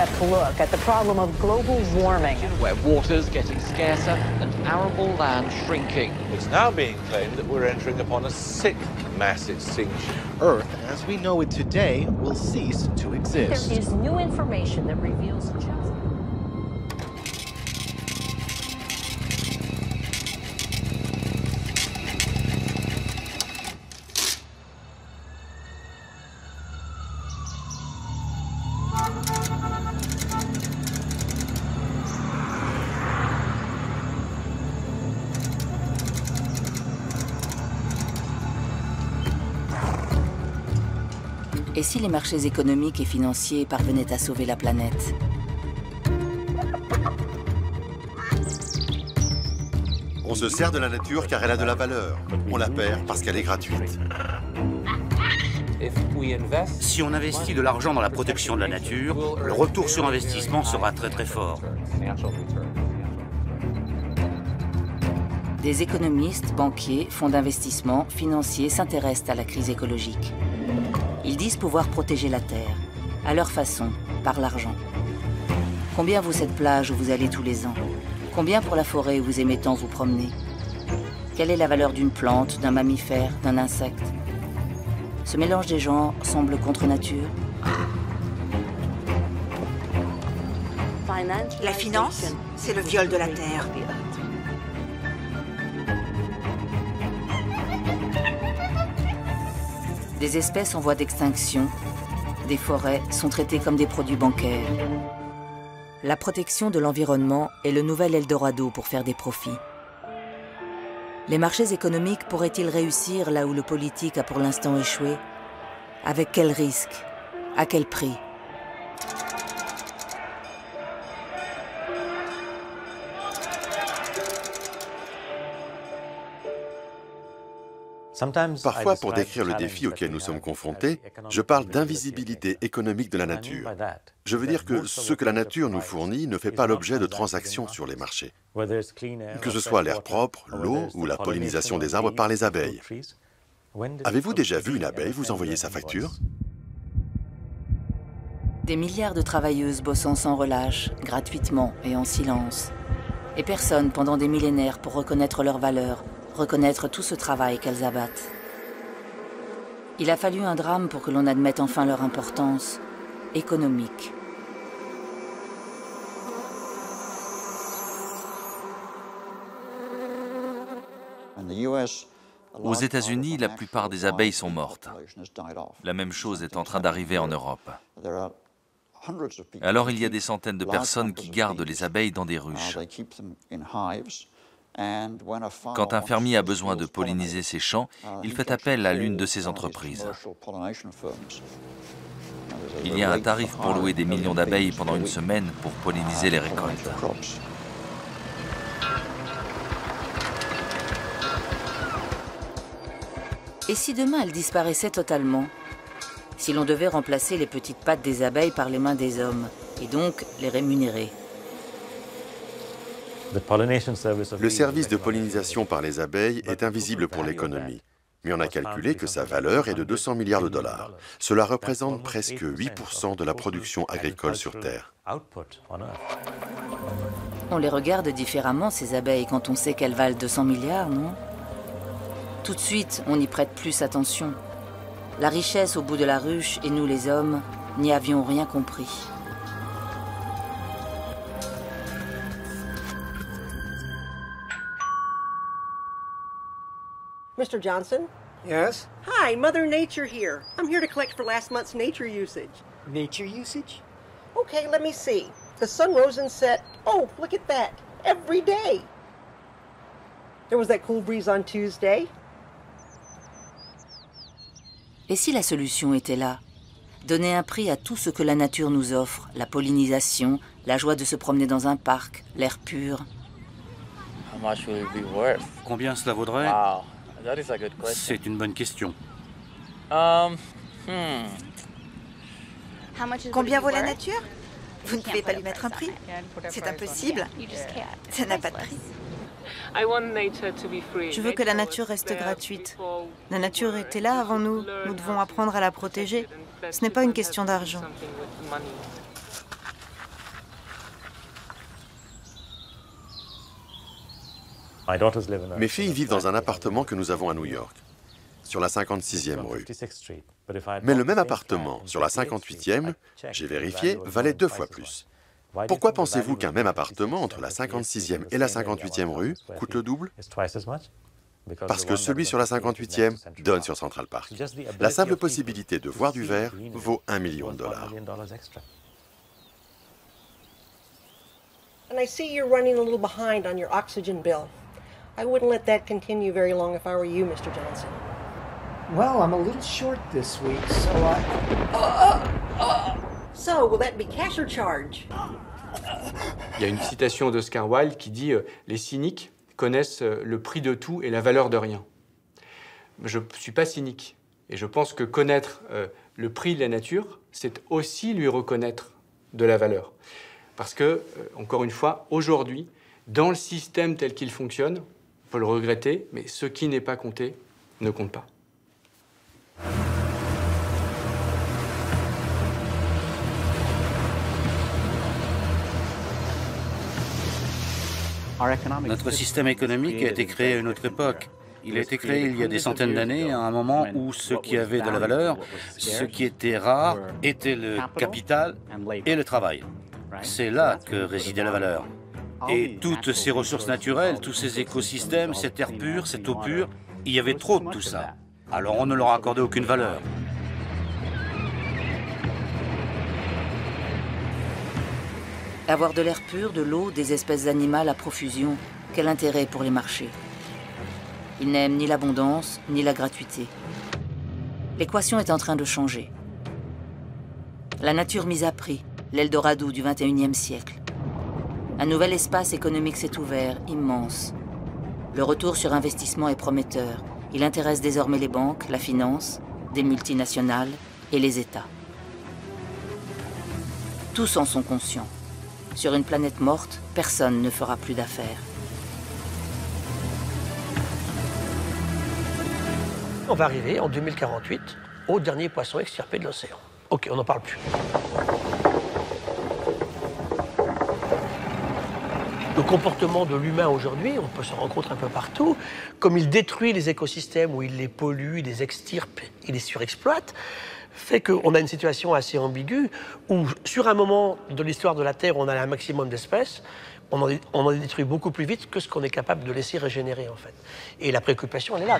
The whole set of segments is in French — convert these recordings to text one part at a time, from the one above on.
in-depth look at the problem of global warming. Where water's getting scarcer and arable land shrinking. It's now being claimed that we're entering upon a sixth mass extinction. Earth, as we know it today, will cease to exist. There is new information that reveals just... Et si les marchés économiques et financiers parvenaient à sauver la planète? On se sert de la nature car elle a de la valeur. On la perd parce qu'elle est gratuite. Si on investit de l'argent dans la protection de la nature, le retour sur investissement sera très très fort. Des économistes, banquiers, fonds d'investissement, financiers s'intéressent à la crise écologique. Ils disent pouvoir protéger la Terre, à leur façon, par l'argent. Combien vaut cette plage où vous allez tous les ans? Combien pour la forêt où vous aimez tant vous promener? Quelle est la valeur d'une plante, d'un mammifère, d'un insecte? Ce mélange des genres semble contre nature. La finance, c'est le viol de la Terre. Des espèces en voie d'extinction, des forêts sont traitées comme des produits bancaires. La protection de l'environnement est le nouvel Eldorado pour faire des profits. Les marchés économiques pourraient-ils réussir là où le politique a pour l'instant échoué? Avec quel risque? À quel prix? Parfois, pour décrire le défi auquel nous sommes confrontés, je parle d'invisibilité économique de la nature. Je veux dire que ce que la nature nous fournit ne fait pas l'objet de transactions sur les marchés. Que ce soit l'air propre, l'eau ou la pollinisation des arbres par les abeilles. Avez-vous déjà vu une abeille vous envoyer sa facture? Des milliards de travailleuses bossant sans relâche, gratuitement et en silence. Et personne pendant des millénaires pour reconnaître leur valeur, reconnaître tout ce travail qu'elles abattent. Il a fallu un drame pour que l'on admette enfin leur importance économique. Aux États-Unis, la plupart des abeilles sont mortes. La même chose est en train d'arriver en Europe. Alors il y a des centaines de personnes qui gardent les abeilles dans des ruches. Quand un fermier a besoin de polliniser ses champs, il fait appel à l'une de ces entreprises. Il y a un tarif pour louer des millions d'abeilles pendant une semaine pour polliniser les récoltes. Et si demain elles disparaissaient totalement? Si l'on devait remplacer les petites pattes des abeilles par les mains des hommes, et donc les rémunérer? Le service de pollinisation par les abeilles est invisible pour l'économie, mais on a calculé que sa valeur est de 200 milliards de dollars. Cela représente presque 8% de la production agricole sur Terre. On les regarde différemment, ces abeilles, quand on sait qu'elles valent 200 milliards, non? Tout de suite, on y prête plus attention. La richesse au bout de la ruche et nous, les hommes, n'y avions rien compris. Mr. Johnson? Yes? Hi, Mother Nature here. I'm here to collect for last month's nature usage. Nature usage? Okay, let me see. The sun rose and set. Oh, look at that. Every day. There was that cool breeze on Tuesday. Et si la solution était là? Donner un prix à tout ce que la nature nous offre, la pollinisation, la joie de se promener dans un parc, l'air pur. Combien cela vaudrait? C'est une bonne question. Combien vaut la nature? Vous ne pouvez pas lui mettre un prix. C'est impossible. Ça n'a pas de prix. Je veux que la nature reste gratuite. La nature était là avant nous. Nous devons apprendre à la protéger. Ce n'est pas une question d'argent. Mes filles vivent dans un appartement que nous avons à New York, sur la 56e rue. Mais le même appartement, sur la 58e, j'ai vérifié, valait 2 fois plus. Pourquoi pensez-vous qu'un même appartement entre la 56e et la 58e rue coûte le double? Parce que celui sur la 58e donne sur Central Park. La simple possibilité de voir du verre vaut $1 million. And I see you're running a little behind on your oxygen bill. I wouldn't let that continue very long if I were you, Mr. Johnson. Well, I'm a little short this week, so So, will that be cash or charge? Il y a une citation d'Oscar Wilde qui dit « Les cyniques connaissent le prix de tout et la valeur de rien ». Je ne suis pas cynique et je pense que connaître le prix de la nature, c'est aussi lui reconnaître de la valeur. Parce que, encore une fois, aujourd'hui, dans le système tel qu'il fonctionne, on peut le regretter, mais ce qui n'est pas compté ne compte pas. Notre système économique a été créé à une autre époque. Il a été créé il y a des centaines d'années, à un moment où ce qui avait de la valeur, ce qui était rare, était le capital et le travail. C'est là que résidait la valeur. Et toutes ces ressources naturelles, tous ces écosystèmes, cette air pur, cette eau pure, il y avait trop de tout ça. Alors on ne leur accordait aucune valeur. Avoir de l'air pur, de l'eau, des espèces animales à profusion, quel intérêt pour les marchés? Ils n'aiment ni l'abondance, ni la gratuité. L'équation est en train de changer. La nature mise à prix, l'Eldorado du XXIe siècle. Un nouvel espace économique s'est ouvert, immense. Le retour sur investissement est prometteur. Il intéresse désormais les banques, la finance, des multinationales et les États. Tous en sont conscients. Sur une planète morte, personne ne fera plus d'affaires. On va arriver en 2048 au dernier poisson extirpé de l'océan. Ok, on n'en parle plus. Le comportement de l'humain aujourd'hui, on peut se rencontrer un peu partout, comme il détruit les écosystèmes, où il les pollue, il les extirpe, il les surexploite, fait qu'on a une situation assez ambiguë, où sur un moment de l'histoire de la Terre, on a un maximum d'espèces, on en détruit beaucoup plus vite que ce qu'on est capable de laisser régénérer, en fait. Et la préoccupation, elle est là.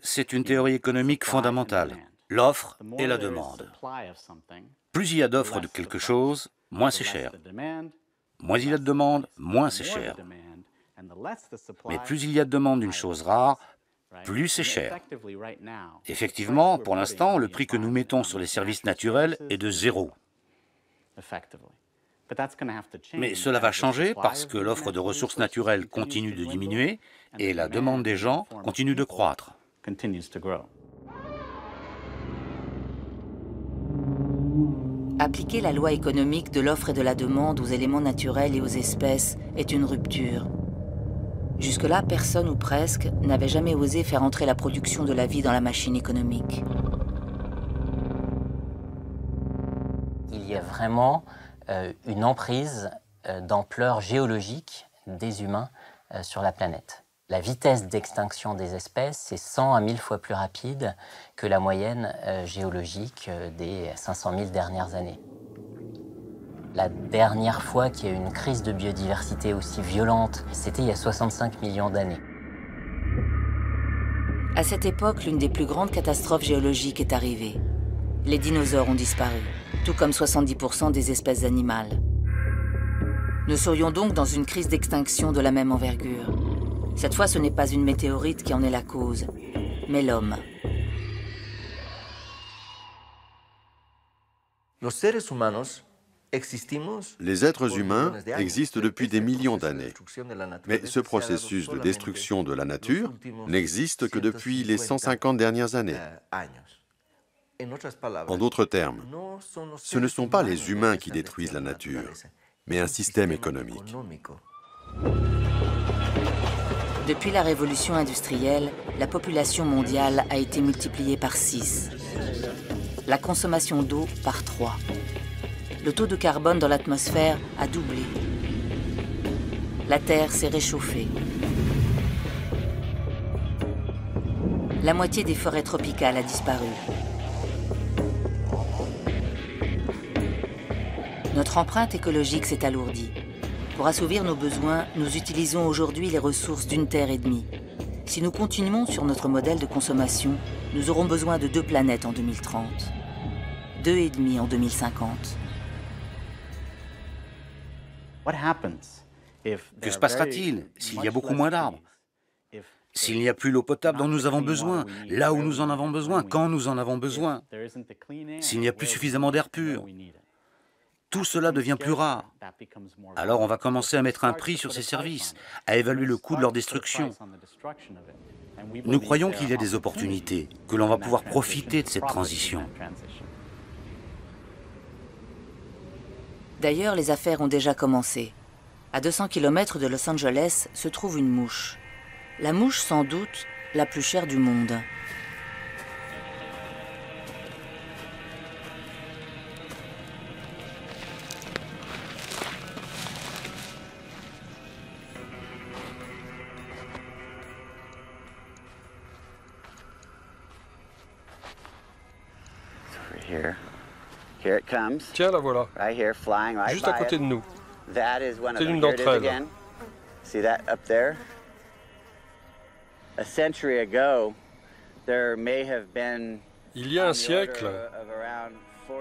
C'est une théorie économique fondamentale. L'offre et la demande. Plus il y a d'offres de quelque chose, moins c'est cher. Moins il y a de demande, moins c'est cher. Mais plus il y a de demande d'une chose rare, plus c'est cher. Effectivement, pour l'instant, le prix que nous mettons sur les services naturels est de 0. Mais cela va changer parce que l'offre de ressources naturelles continue de diminuer et la demande des gens continue de croître. Appliquer la loi économique de l'offre et de la demande aux éléments naturels et aux espèces est une rupture. Jusque-là, personne ou presque n'avait jamais osé faire entrer la production de la vie dans la machine économique. Il y a vraiment une emprise d'ampleur géologique des humains sur la planète. La vitesse d'extinction des espèces, c'est 100 à 1000 fois plus rapide que la moyenne géologique des 500 000 dernières années. La dernière fois qu'il y a eu une crise de biodiversité aussi violente, c'était il y a 65 millions d'années. À cette époque, l'une des plus grandes catastrophes géologiques est arrivée. Les dinosaures ont disparu, tout comme 70% des espèces animales. Nous serions donc dans une crise d'extinction de la même envergure. Cette fois, ce n'est pas une météorite qui en est la cause, mais l'homme. Les êtres humains existent depuis des millions d'années, mais ce processus de destruction de la nature n'existe que depuis les 150 dernières années. En d'autres termes, ce ne sont pas les humains qui détruisent la nature, mais un système économique. Depuis la révolution industrielle, la population mondiale a été multipliée par 6. la consommation d'eau par 3. Le taux de carbone dans l'atmosphère a doublé. La Terre s'est réchauffée. La moitié des forêts tropicales a disparu. Notre empreinte écologique s'est alourdie. Pour assouvir nos besoins, nous utilisons aujourd'hui les ressources d'une Terre et demie. Si nous continuons sur notre modèle de consommation, nous aurons besoin de 2 planètes en 2030, 2,5 en 2050. Que se passera-t-il s'il y a beaucoup moins d'arbres? S'il n'y a plus l'eau potable dont nous avons besoin, là où nous en avons besoin, quand nous en avons besoin? S'il n'y a plus suffisamment d'air pur? Tout cela devient plus rare. Alors on va commencer à mettre un prix sur ces services, à évaluer le coût de leur destruction. Nous croyons qu'il y a des opportunités, que l'on va pouvoir profiter de cette transition. D'ailleurs, les affaires ont déjà commencé. À 200 km de Los Angeles se trouve une mouche. La mouche, sans doute, la plus chère du monde. Tiens, la voilà. Juste à côté de nous. C'est l'une d'entre elles. Il y a un siècle,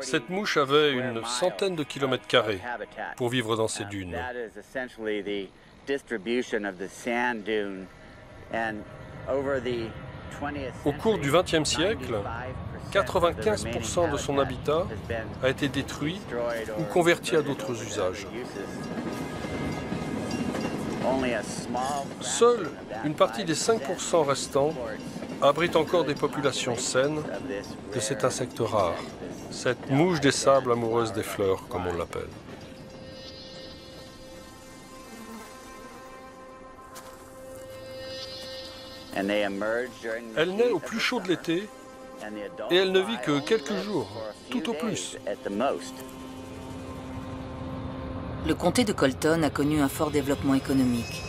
cette mouche avait une centaine de kilomètres carrés pour vivre dans ces dunes. Au cours du XXe siècle, 95% de son habitat a été détruit ou converti à d'autres usages. Seule une partie des 5% restants abrite encore des populations saines de cet insecte rare, cette mouche des sables amoureuse des fleurs, comme on l'appelle. Elle naît au plus chaud de l'été et elle ne vit que quelques jours, tout au plus. Le comté de Colton a connu un fort développement économique.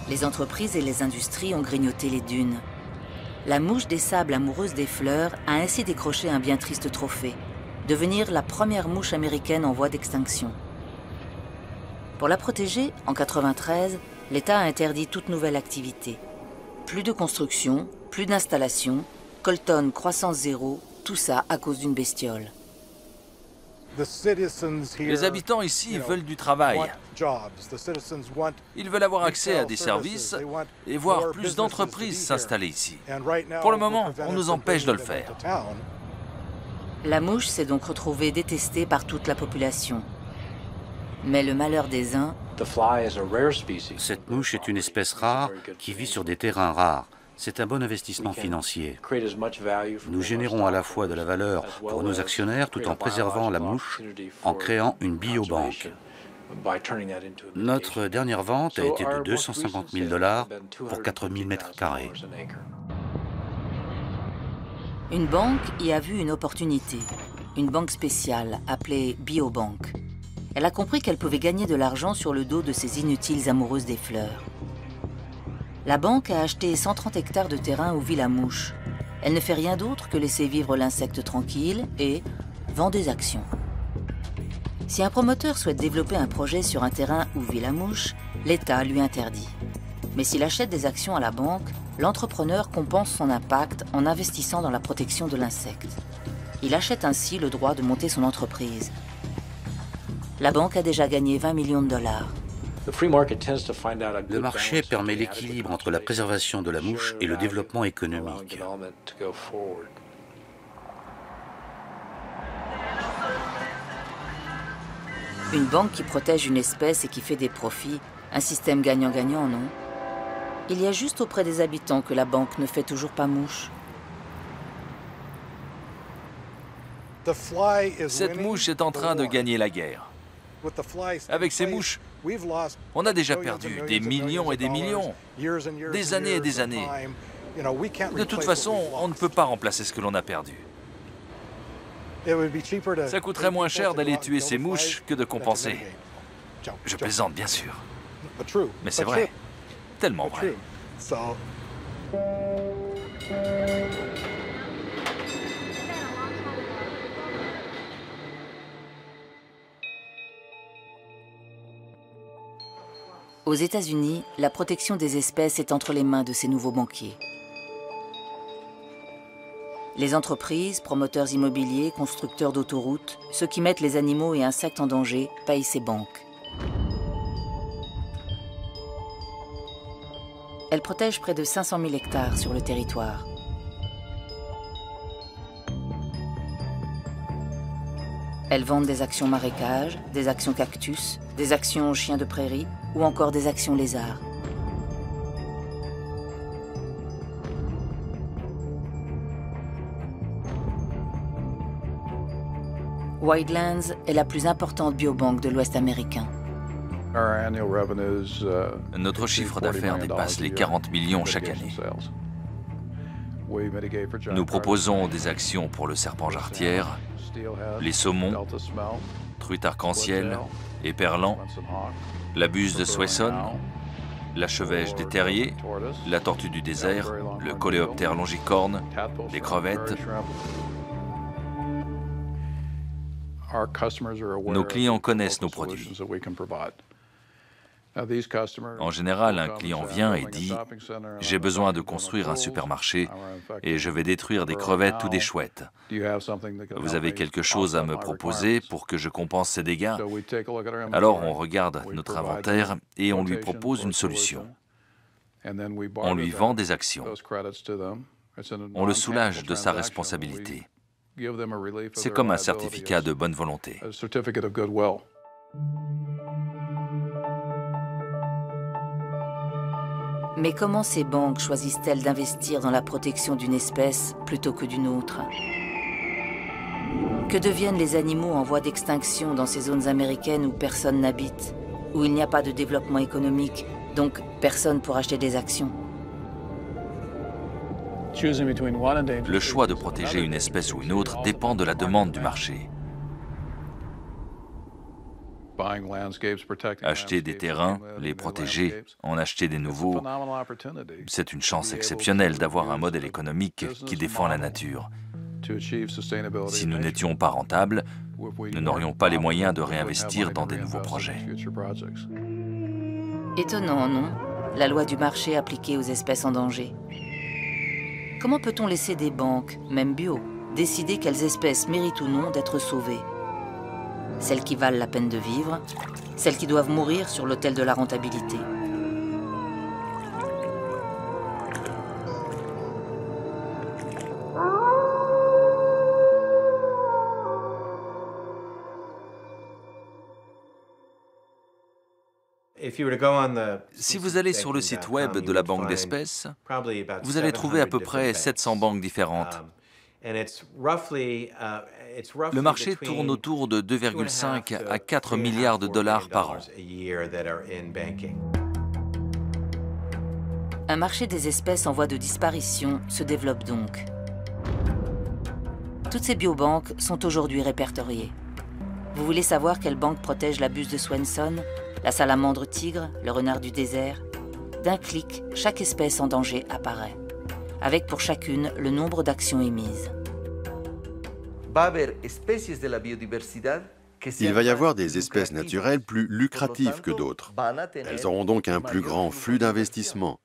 Les entreprises et les industries ont grignoté les dunes. La mouche des sables amoureuse des fleurs a ainsi décroché un bien triste trophée, devenir la première mouche américaine en voie d'extinction. Pour la protéger, en 1993, l'État a interdit toute nouvelle activité. Plus de construction, plus d'installation, Colton croissance zéro, tout ça à cause d'une bestiole. Les habitants ici veulent du travail. Ils veulent avoir accès à des services et voir plus d'entreprises s'installer ici. Pour le moment, on nous empêche de le faire. La mouche s'est donc retrouvée détestée par toute la population. Mais le malheur des uns... Cette mouche est une espèce rare qui vit sur des terrains rares. C'est un bon investissement financier. Nous générons à la fois de la valeur pour nos actionnaires tout en préservant la mouche en créant une biobanque. Notre dernière vente a été de 250 000 $ pour 4 000 mètres carrés. Une banque y a vu une opportunité, une banque spéciale appelée Biobank. Elle a compris qu'elle pouvait gagner de l'argent sur le dos de ces inutiles amoureuses des fleurs. La banque a acheté 130 hectares de terrain où vit la mouche. Elle ne fait rien d'autre que laisser vivre l'insecte tranquille et vend des actions. Si un promoteur souhaite développer un projet sur un terrain où vit la mouche, l'État lui interdit. Mais s'il achète des actions à la banque, l'entrepreneur compense son impact en investissant dans la protection de l'insecte. Il achète ainsi le droit de monter son entreprise. La banque a déjà gagné 20 millions de $. Le marché permet l'équilibre entre la préservation de la mouche et le développement économique. Une banque qui protège une espèce et qui fait des profits, un système gagnant-gagnant, non? Il y a juste auprès des habitants que la banque ne fait toujours pas mouche. Cette mouche est en train de gagner la guerre. Avec ces mouches, on a déjà perdu des millions et des millions, des années et des années. De toute façon, on ne peut pas remplacer ce que l'on a perdu. Ça coûterait moins cher d'aller tuer ces mouches que de compenser. Je plaisante, bien sûr. Mais c'est vrai. Tellement vrai. Aux États-Unis, la protection des espèces est entre les mains de ces nouveaux banquiers. Les entreprises, promoteurs immobiliers, constructeurs d'autoroutes, ceux qui mettent les animaux et insectes en danger, payent ces banques. Elles protègent près de 500 000 hectares sur le territoire. Elles vendent des actions marécages, des actions cactus, des actions chiens de prairie ou encore des actions lézards. Wildlands est la plus importante biobanque de l'Ouest américain. Notre chiffre d'affaires dépasse les 40 millions chaque année. Nous proposons des actions pour le serpent jarretière, les saumons, truites arc-en-ciel, éperlans, la buse de Swesson, la chevêche des terriers, la tortue du désert, le coléoptère longicorne, les crevettes. Nos clients connaissent nos produits. En général, un client vient et dit « J'ai besoin de construire un supermarché et je vais détruire des crevettes ou des chouettes. Vous avez quelque chose à me proposer pour que je compense ces dégâts ?» Alors on regarde notre inventaire et on lui propose une solution. On lui vend des actions. On le soulage de sa responsabilité. C'est comme un certificat de bonne volonté. Mais comment ces banques choisissent-elles d'investir dans la protection d'une espèce plutôt que d'une autre? Que deviennent les animaux en voie d'extinction dans ces zones américaines où personne n'habite, où il n'y a pas de développement économique, donc personne pour acheter des actions? Le choix de protéger une espèce ou une autre dépend de la demande du marché. Acheter des terrains, les protéger, en acheter des nouveaux, c'est une chance exceptionnelle d'avoir un modèle économique qui défend la nature. Si nous n'étions pas rentables, nous n'aurions pas les moyens de réinvestir dans des nouveaux projets. Étonnant, non? La loi du marché appliquée aux espèces en danger. Comment peut-on laisser des banques, même bio, décider quelles espèces méritent ou non d'être sauvées? Celles qui valent la peine de vivre, celles qui doivent mourir sur l'autel de la rentabilité. Si vous allez sur le site web de la banque d'espèces, vous allez trouver à peu près 700 banques différentes. Le marché tourne autour de 2,5 à 4 milliards de dollars par an. Un marché des espèces en voie de disparition se développe donc. Toutes ces biobanques sont aujourd'hui répertoriées. Vous voulez savoir quelle banque protège la buse de Swesson, la salamandre tigre, le renard du désert? D'un clic, chaque espèce en danger apparaît, avec pour chacune le nombre d'actions émises. Il va y avoir des espèces naturelles plus lucratives que d'autres. Elles auront donc un plus grand flux d'investissement.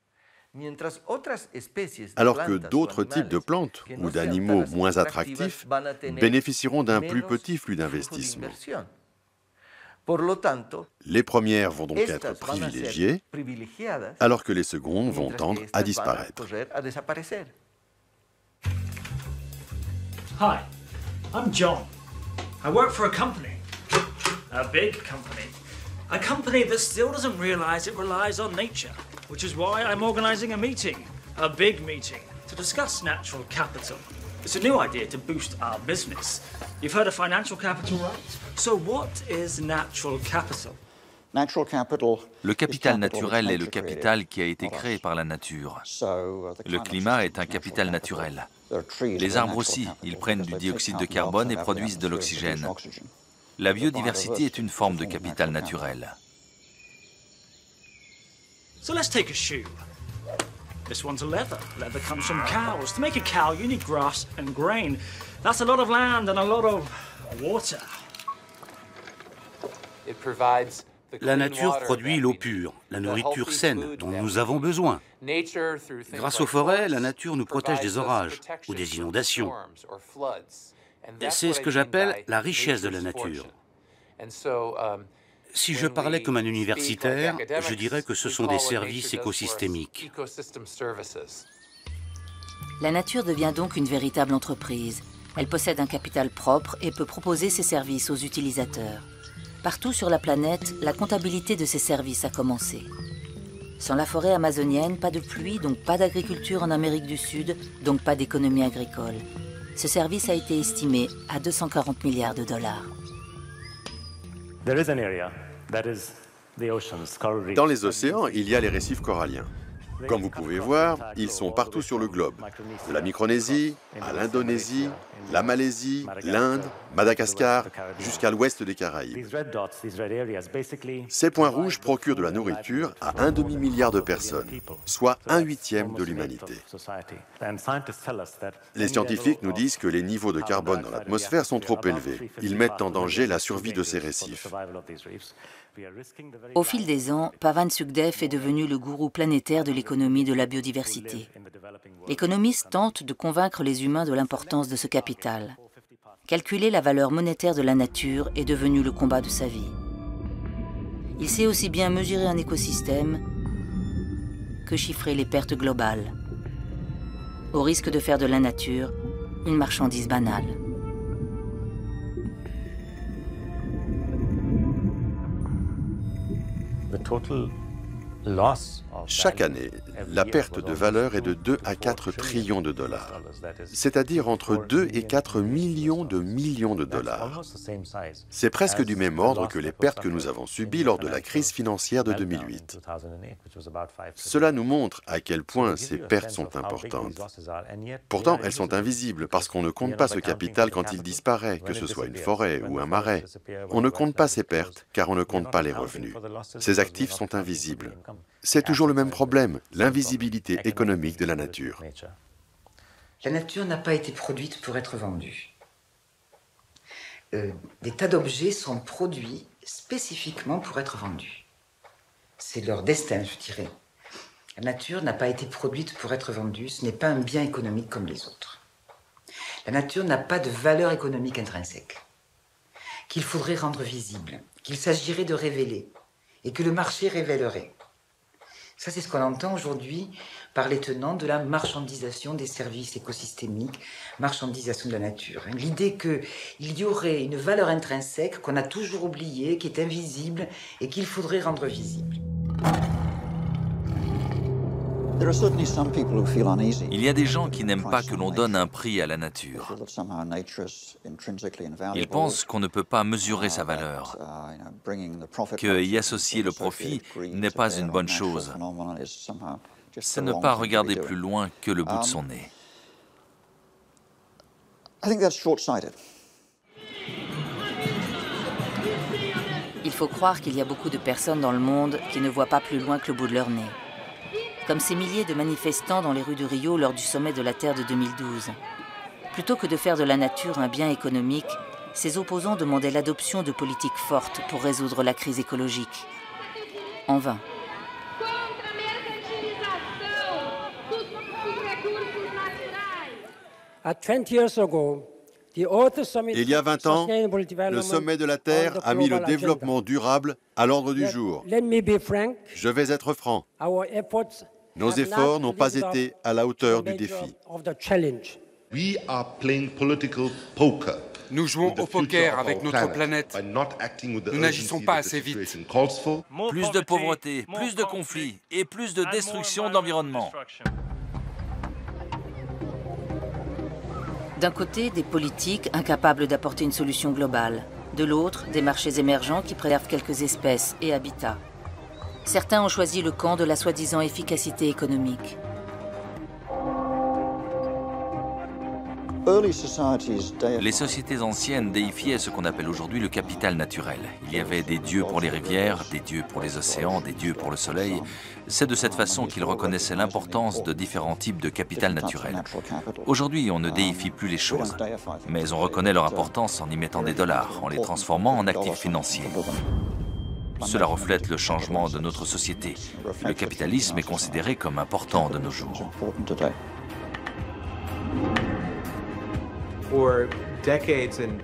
Alors que d'autres types de plantes ou d'animaux moins attractifs bénéficieront d'un plus petit flux d'investissement. Les premières vont donc être privilégiées, alors que les secondes vont tendre à disparaître. Hi, I'm John. I work for a company, a big company. A company that still doesn't realize it relies on nature, which is why I'm organizing a meeting, a big meeting, to discuss natural capital. It's a new idea to boost our business. You've heard of financial capital, right? So what is natural capital? Le capital naturel est le capital qui a été créé par la nature. Le climat est un capital naturel. Les arbres aussi, ils prennent du dioxyde de carbone et produisent de l'oxygène. La biodiversité est une forme de capital naturel. So let's take a shoe. This one's a leather. Leather comes from cows. To make a cow, you need grass and grain. That's a lot of land and a lot of water. La nature produit l'eau pure, la nourriture saine dont nous avons besoin. Grâce aux forêts, la nature nous protège des orages ou des inondations. C'est ce que j'appelle la richesse de la nature. Si je parlais comme un universitaire, je dirais que ce sont des services écosystémiques. La nature devient donc une véritable entreprise. Elle possède un capital propre et peut proposer ses services aux utilisateurs. Partout sur la planète, la comptabilité de ces services a commencé. Sans la forêt amazonienne, pas de pluie, donc pas d'agriculture en Amérique du Sud, donc pas d'économie agricole. Ce service a été estimé à 240 milliards de dollars. Dans les océans, il y a les récifs coralliens. Comme vous pouvez voir, ils sont partout sur le globe. De la Micronésie à l'Indonésie, la Malaisie, l'Inde, Madagascar, jusqu'à l'ouest des Caraïbes. Ces points rouges procurent de la nourriture à 1 demi-milliard de personnes, soit 1/8 de l'humanité. Les scientifiques nous disent que les niveaux de carbone dans l'atmosphère sont trop élevés. Ils mettent en danger la survie de ces récifs. Au fil des ans, Pavan Sukhdev est devenu le gourou planétaire de l'économie de la biodiversité. L'économiste tente de convaincre les humains de l'importance de ce capital. Calculer la valeur monétaire de la nature est devenu le combat de sa vie. Il sait aussi bien mesurer un écosystème que chiffrer les pertes globales, au risque de faire de la nature une marchandise banale. Chaque année, la perte de valeur est de 2 à 4 trillions de dollars, c'est-à-dire entre 2 et 4 millions de dollars. C'est presque du même ordre que les pertes que nous avons subies lors de la crise financière de 2008. Cela nous montre à quel point ces pertes sont importantes. Pourtant, elles sont invisibles parce qu'on ne compte pas ce capital quand il disparaît, que ce soit une forêt ou un marais. On ne compte pas ces pertes car on ne compte pas les revenus. Ces actifs sont invisibles. C'est toujours le même problème, l'invisibilité économique de la nature. La nature n'a pas été produite pour être vendue. Des tas d'objets sont produits spécifiquement pour être vendus. C'est leur destin, je dirais. La nature n'a pas été produite pour être vendue, ce n'est pas un bien économique comme les autres. La nature n'a pas de valeur économique intrinsèque, qu'il faudrait rendre visible, qu'il s'agirait de révéler, et que le marché révélerait. Ça, c'est ce qu'on entend aujourd'hui par les tenants de la marchandisation des services écosystémiques, marchandisation de la nature. L'idée qu'il y aurait une valeur intrinsèque qu'on a toujours oubliée, qui est invisible et qu'il faudrait rendre visible. Il y a des gens qui n'aiment pas que l'on donne un prix à la nature. Ils pensent qu'on ne peut pas mesurer sa valeur, que y associer le profit n'est pas une bonne chose. C'est ne pas regarder plus loin que le bout de son nez. Il faut croire qu'il y a beaucoup de personnes dans le monde qui ne voient pas plus loin que le bout de leur nez. Comme ces milliers de manifestants dans les rues de Rio lors du sommet de la Terre de 2012. Plutôt que de faire de la nature un bien économique, ces opposants demandaient l'adoption de politiques fortes pour résoudre la crise écologique. En vain. Il y a 20 ans, le sommet de la Terre a mis le développement durable à l'ordre du jour. Je vais être franc. Nos efforts n'ont pas été à la hauteur du défi. Nous jouons au poker avec notre planète. Nous n'agissons pas assez vite. Plus de pauvreté, plus de conflits et plus de destruction de l'environnement. D'un côté, des politiques incapables d'apporter une solution globale. De l'autre, des marchés émergents qui préservent quelques espèces et habitats. Certains ont choisi le camp de la soi-disant efficacité économique. Les sociétés anciennes déifiaient ce qu'on appelle aujourd'hui le capital naturel. Il y avait des dieux pour les rivières, des dieux pour les océans, des dieux pour le soleil. C'est de cette façon qu'ils reconnaissaient l'importance de différents types de capital naturel. Aujourd'hui, on ne déifie plus les choses, mais on reconnaît leur importance en y mettant des dollars, en les transformant en actifs financiers. Cela reflète le changement de notre société. Le capitalisme est considéré comme important de nos jours.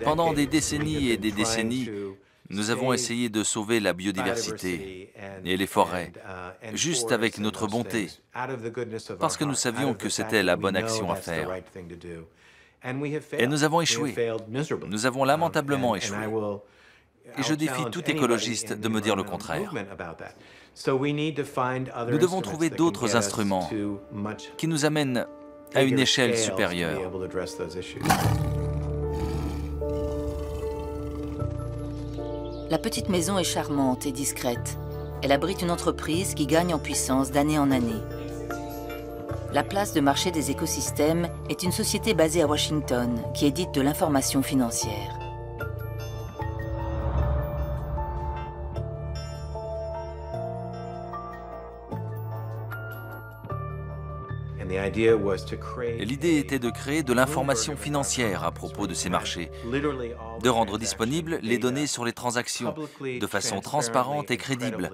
Pendant des décennies et des décennies, nous avons essayé de sauver la biodiversité et les forêts, juste avec notre bonté, parce que nous savions que c'était la bonne action à faire. Et nous avons échoué. Nous avons lamentablement échoué. Et je défie tout écologiste de me dire le contraire. Nous devons trouver d'autres instruments qui nous amènent à une échelle supérieure. La petite maison est charmante et discrète. Elle abrite une entreprise qui gagne en puissance d'année en année. La place de marché des écosystèmes est une société basée à Washington qui édite de l'information financière. L'idée était de créer de l'information financière à propos de ces marchés, de rendre disponibles les données sur les transactions de façon transparente et crédible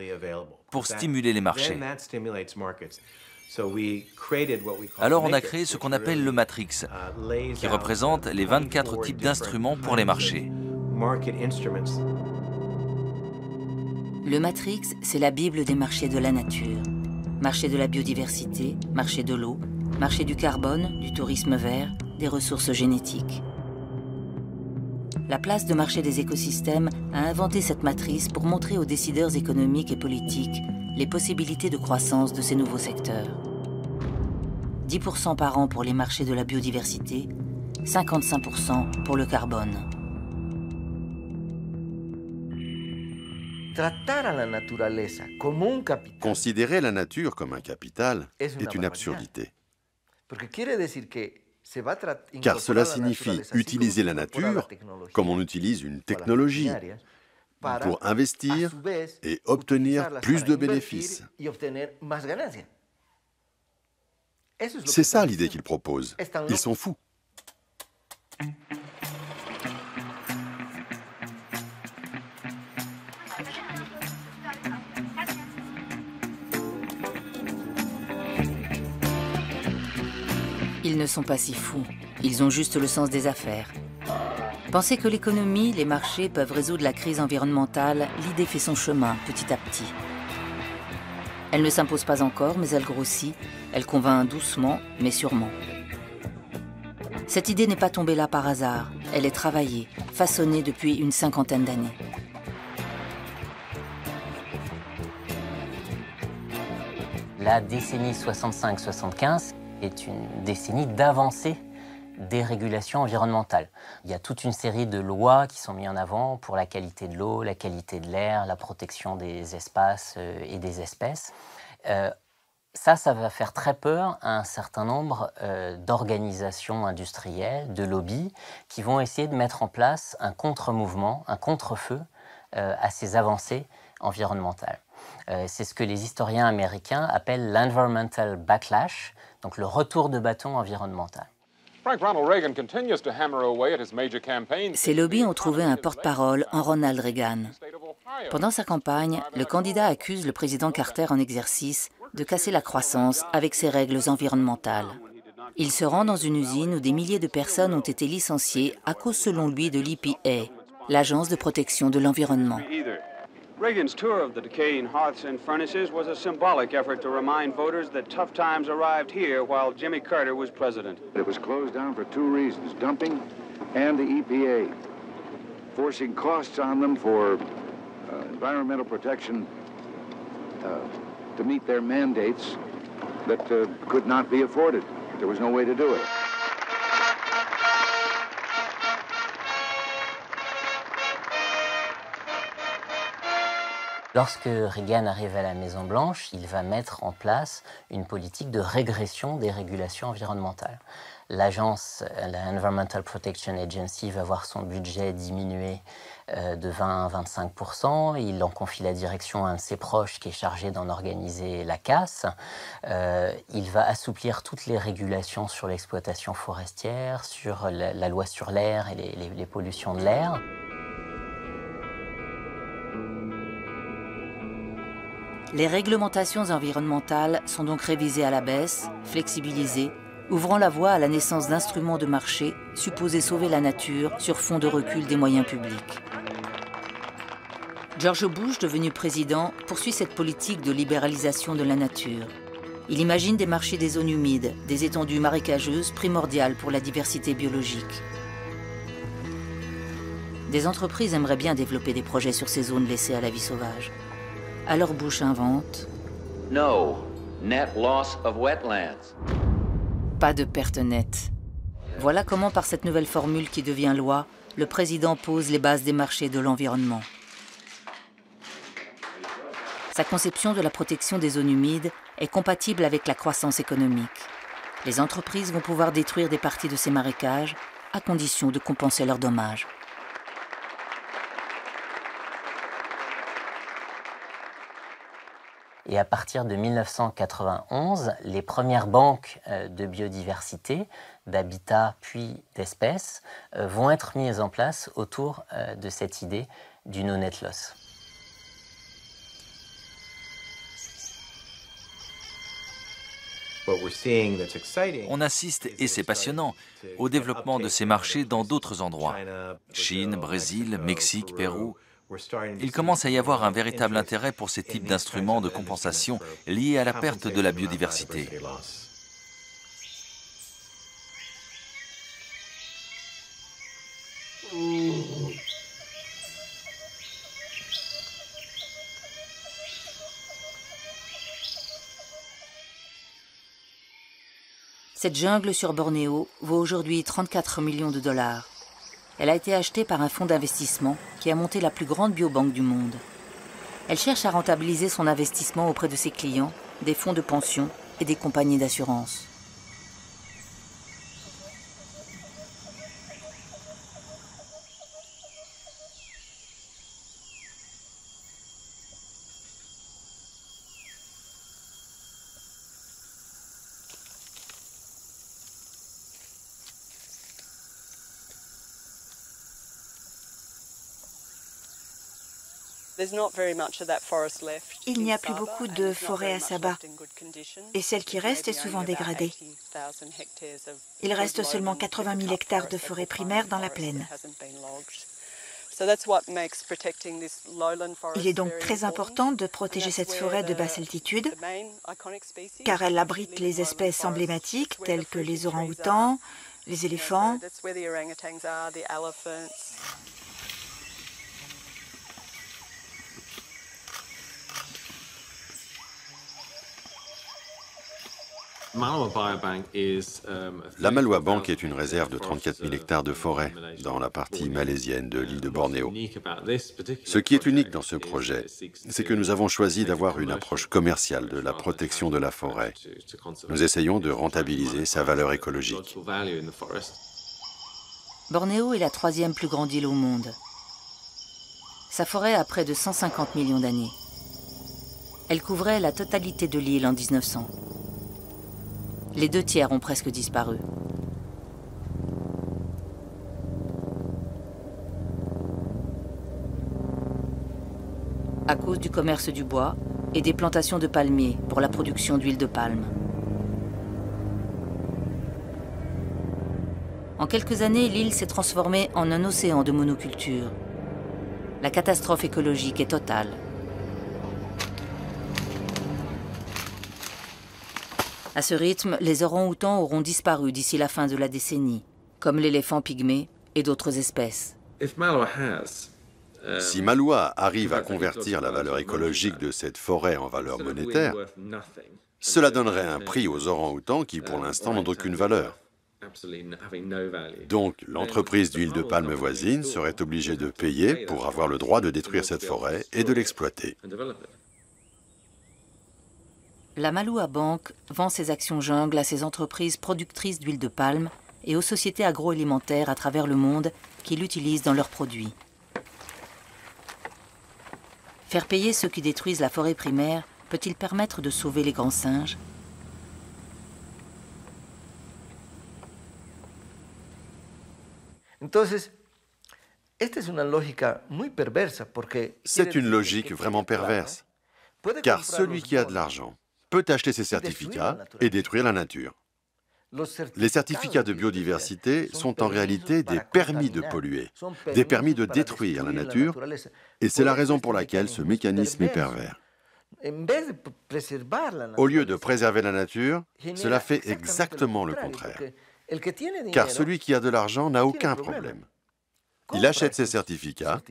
pour stimuler les marchés. Alors on a créé ce qu'on appelle le Matrix, qui représente les 24 types d'instruments pour les marchés. Le Matrix, c'est la Bible des marchés de la nature. Marché de la biodiversité, marché de l'eau, marché du carbone, du tourisme vert, des ressources génétiques. La place de marché des écosystèmes a inventé cette matrice pour montrer aux décideurs économiques et politiques les possibilités de croissance de ces nouveaux secteurs. 10% par an pour les marchés de la biodiversité, 55% pour le carbone. Considérer la nature comme un capital est une absurdité. Car cela signifie utiliser la nature comme on utilise une technologie pour investir et obtenir plus de bénéfices. C'est ça l'idée qu'ils proposent. Ils sont fous. Ils ne sont pas si fous, ils ont juste le sens des affaires. Penser que l'économie, les marchés peuvent résoudre la crise environnementale, l'idée fait son chemin petit à petit. Elle ne s'impose pas encore, mais elle grossit, elle convainc doucement, mais sûrement. Cette idée n'est pas tombée là par hasard, elle est travaillée, façonnée depuis une cinquantaine d'années. La décennie 65-75 est une décennie d'avancée des régulations environnementales. Il y a toute une série de lois qui sont mises en avant pour la qualité de l'eau, la qualité de l'air, la protection des espaces et des espèces. Ça va faire très peur à un certain nombre d'organisations industrielles, de lobbies, qui vont essayer de mettre en place un contre-mouvement, un contre-feu à ces avancées environnementales. C'est ce que les historiens américains appellent l'environmental backlash, donc le retour de bâton environnemental. Ces lobbies ont trouvé un porte-parole en Ronald Reagan. Pendant sa campagne, le candidat accuse le président Carter en exercice de casser la croissance avec ses règles environnementales. Il se rend dans une usine où des milliers de personnes ont été licenciées à cause, selon lui, de l'EPA, l'Agence de protection de l'environnement. Reagan's tour of the decaying hearths and furnaces was a symbolic effort to remind voters that tough times arrived here while Jimmy Carter was president. It was closed down for two reasons, dumping and the EPA, forcing costs on them for environmental protection to meet their mandates that could not be afforded. There was no way to do it. Lorsque Reagan arrive à la Maison-Blanche, il va mettre en place une politique de régression des régulations environnementales. L'agence, la Environmental Protection Agency, va voir son budget diminuer de 20 à 25%. Il en confie la direction à un de ses proches qui est chargé d'en organiser la casse. Il va assouplir toutes les régulations sur l'exploitation forestière, sur la loi sur l'air et les pollutions de l'air. Les réglementations environnementales sont donc révisées à la baisse, flexibilisées, ouvrant la voie à la naissance d'instruments de marché supposés sauver la nature sur fond de recul des moyens publics. George Bush, devenu président, poursuit cette politique de libéralisation de la nature. Il imagine des marchés des zones humides, des étendues marécageuses primordiales pour la diversité biologique. Des entreprises aimeraient bien développer des projets sur ces zones laissées à la vie sauvage. Alors Bush invente No net loss of wetlands. Pas de perte nette. Voilà comment, par cette nouvelle formule qui devient loi, le président pose les bases des marchés de l'environnement. Sa conception de la protection des zones humides est compatible avec la croissance économique. Les entreprises vont pouvoir détruire des parties de ces marécages à condition de compenser leurs dommages. Et à partir de 1991, les premières banques de biodiversité, d'habitat puis d'espèces vont être mises en place autour de cette idée du no net loss. On assiste, et c'est passionnant, au développement de ces marchés dans d'autres endroits. Chine, Brésil, Mexique, Pérou. Il commence à y avoir un véritable intérêt pour ces types d'instruments de compensation liés à la perte de la biodiversité. Cette jungle sur Bornéo vaut aujourd'hui 34 millions de dollars. Elle a été achetée par un fonds d'investissement qui a monté la plus grande biobanque du monde. Elle cherche à rentabiliser son investissement auprès de ses clients, des fonds de pension et des compagnies d'assurance. Il n'y a plus beaucoup de forêt à Sabah, et celle qui reste est souvent dégradée. Il reste seulement 80 000 hectares de forêt primaire dans la plaine. Il est donc très important de protéger cette forêt de basse altitude, car elle abrite les espèces emblématiques telles que les orang-outans, les éléphants. La Malwa Bank est une réserve de 34 000 hectares de forêt dans la partie malaisienne de l'île de Bornéo. Ce qui est unique dans ce projet, c'est que nous avons choisi d'avoir une approche commerciale de la protection de la forêt. Nous essayons de rentabiliser sa valeur écologique. Bornéo est la 3e plus grande île au monde. Sa forêt a près de 150 millions d'années. Elle couvrait la totalité de l'île en 1900. Les 2 tiers ont presque disparu. À cause du commerce du bois et des plantations de palmiers pour la production d'huile de palme. En quelques années, l'île s'est transformée en un océan de monoculture. La catastrophe écologique est totale. À ce rythme, les orang-outans auront disparu d'ici la fin de la décennie, comme l'éléphant pygmée et d'autres espèces. Si Malwa arrive à convertir la valeur écologique de cette forêt en valeur monétaire, cela donnerait un prix aux orang-outans qui, pour l'instant, n'ont aucune valeur. Donc, l'entreprise d'huile de palme voisine serait obligée de payer pour avoir le droit de détruire cette forêt et de l'exploiter. La Malwa Bank vend ses actions jungle à ses entreprises productrices d'huile de palme et aux sociétés agroalimentaires à travers le monde qui l'utilisent dans leurs produits. Faire payer ceux qui détruisent la forêt primaire peut-il permettre de sauver les grands singes? C'est une logique vraiment perverse, car celui qui a de l'argent peut acheter ses certificats et détruire la nature. Les certificats de biodiversité sont en réalité des permis de polluer, des permis de détruire la nature, et c'est la raison pour laquelle ce mécanisme est pervers. Au lieu de préserver la nature, cela fait exactement le contraire. Car celui qui a de l'argent n'a aucun problème. Il achète ses certificats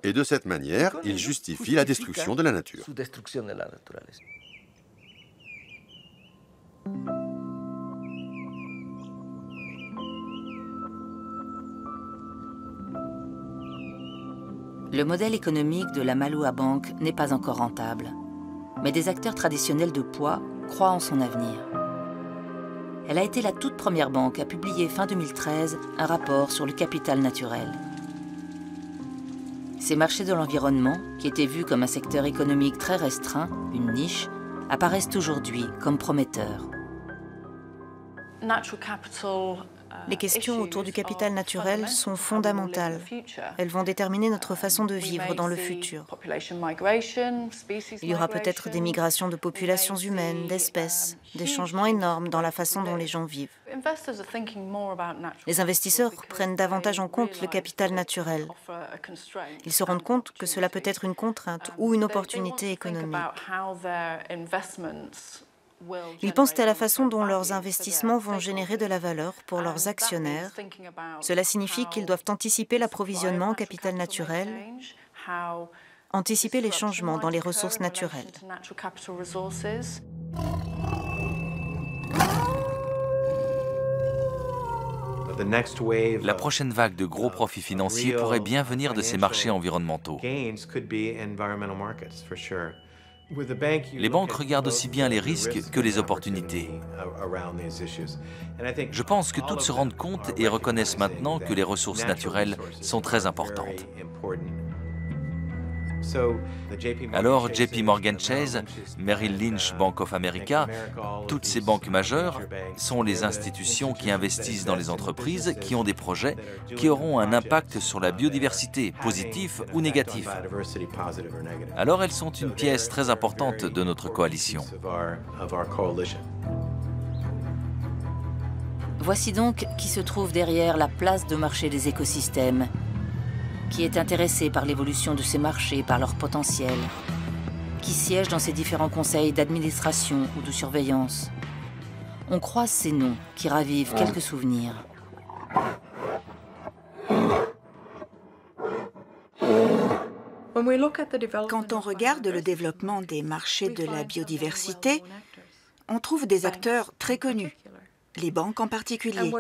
et de cette manière, il justifie la destruction de la nature. Le modèle économique de la Malua Bank n'est pas encore rentable, mais des acteurs traditionnels de poids croient en son avenir. Elle a été la toute première banque à publier fin 2013 un rapport sur le capital naturel. Ces marchés de l'environnement, qui étaient vus comme un secteur économique très restreint, une niche, apparaissent aujourd'hui comme prometteurs. Les questions autour du capital naturel sont fondamentales. Elles vont déterminer notre façon de vivre dans le futur. Il y aura peut-être des migrations de populations humaines, d'espèces, des changements énormes dans la façon dont les gens vivent. Les investisseurs prennent davantage en compte le capital naturel. Ils se rendent compte que cela peut être une contrainte ou une opportunité économique. Ils pensent à la façon dont leurs investissements vont générer de la valeur pour leurs actionnaires. Cela signifie qu'ils doivent anticiper l'approvisionnement en capital naturel, anticiper les changements dans les ressources naturelles. La prochaine vague de gros profits financiers pourrait bien venir de ces marchés environnementaux. Les banques regardent aussi bien les risques que les opportunités. Je pense que toutes se rendent compte et reconnaissent maintenant que les ressources naturelles sont très importantes. Alors JP Morgan Chase, Merrill Lynch, Bank of America, toutes ces banques majeures sont les institutions qui investissent dans les entreprises qui ont des projets qui auront un impact sur la biodiversité, positif ou négatif. Alors elles sont une pièce très importante de notre coalition. Voici donc qui se trouve derrière la place de marché des écosystèmes, qui est intéressé par l'évolution de ces marchés, par leur potentiel, qui siège dans ces différents conseils d'administration ou de surveillance. On croise ces noms qui ravivent quelques souvenirs. Quand on regarde le développement des marchés de la biodiversité, on trouve des acteurs très connus, les banques en particulier.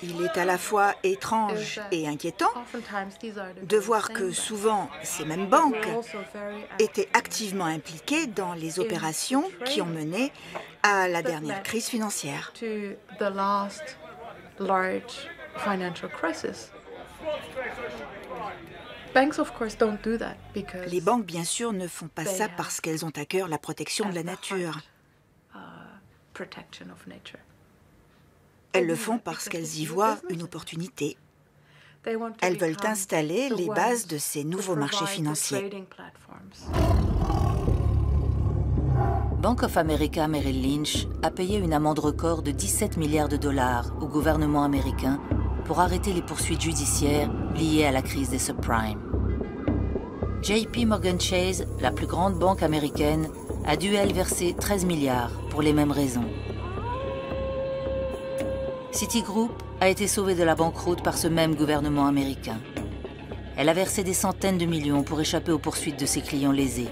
Il est à la fois étrange et inquiétant de voir que souvent ces mêmes banques étaient activement impliquées dans les opérations qui ont mené à la dernière crise financière. Les banques, bien sûr, ne font pas ça parce qu'elles ont à cœur la protection de la nature. Elles le font parce qu'elles y voient une opportunité. Elles veulent installer les bases de ces nouveaux marchés financiers. Bank of America Merrill Lynch a payé une amende record de 17 milliards de dollars au gouvernement américain pour arrêter les poursuites judiciaires liées à la crise des subprimes. JP Morgan Chase, la plus grande banque américaine, a dû, elle, verser 13 milliards pour les mêmes raisons. Citigroup a été sauvée de la banqueroute par ce même gouvernement américain. Elle a versé des centaines de millions pour échapper aux poursuites de ses clients lésés.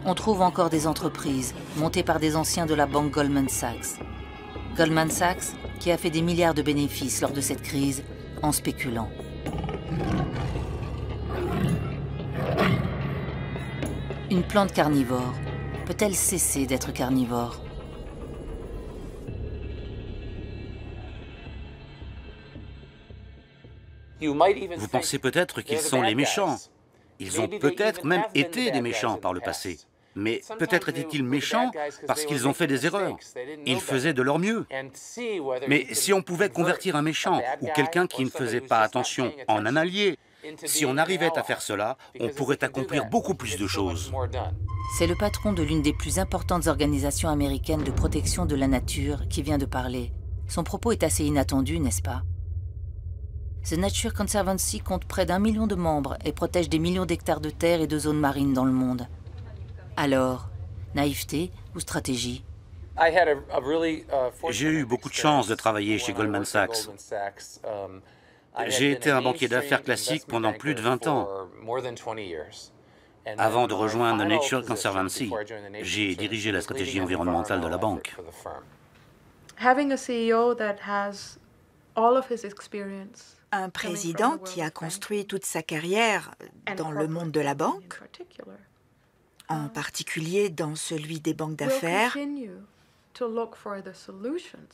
On trouve encore des entreprises montées par des anciens de la banque Goldman Sachs. Goldman Sachs qui a fait des milliards de bénéfices lors de cette crise en spéculant. Une plante carnivore peut-elle cesser d'être carnivore ? Vous pensez peut-être qu'ils sont les méchants. Ils ont peut-être même été des méchants par le passé. Mais peut-être étaient-ils méchants parce qu'ils ont fait des erreurs. Ils faisaient de leur mieux. Mais si on pouvait convertir un méchant ou quelqu'un qui ne faisait pas attention en un allié, si on arrivait à faire cela, on pourrait accomplir beaucoup plus de choses. C'est le patron de l'une des plus importantes organisations américaines de protection de la nature qui vient de parler. Son propos est assez inattendu, n'est-ce pas? The Nature Conservancy compte près d'1 million de membres et protège des millions d'hectares de terre et de zones marines dans le monde. Alors, naïveté ou stratégie? J'ai eu beaucoup de chance de travailler chez Goldman Sachs. J'ai été un banquier d'affaires classique pendant plus de 20 ans. Avant de rejoindre The Nature Conservancy, j'ai dirigé la stratégie environnementale de la banque. Un président qui a construit toute sa carrière dans le monde de la banque, en particulier dans celui des banques d'affaires,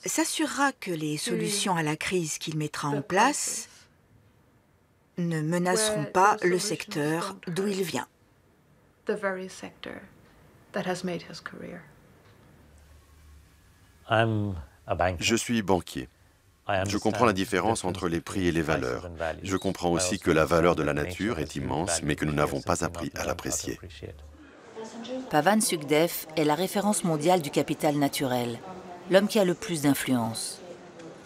s'assurera que les solutions à la crise qu'il mettra en place ne menaceront pas le secteur d'où il vient. Je suis banquier. Je comprends la différence entre les prix et les valeurs. Je comprends aussi que la valeur de la nature est immense, mais que nous n'avons pas appris à l'apprécier. Pavan Sukhdev est la référence mondiale du capital naturel, l'homme qui a le plus d'influence.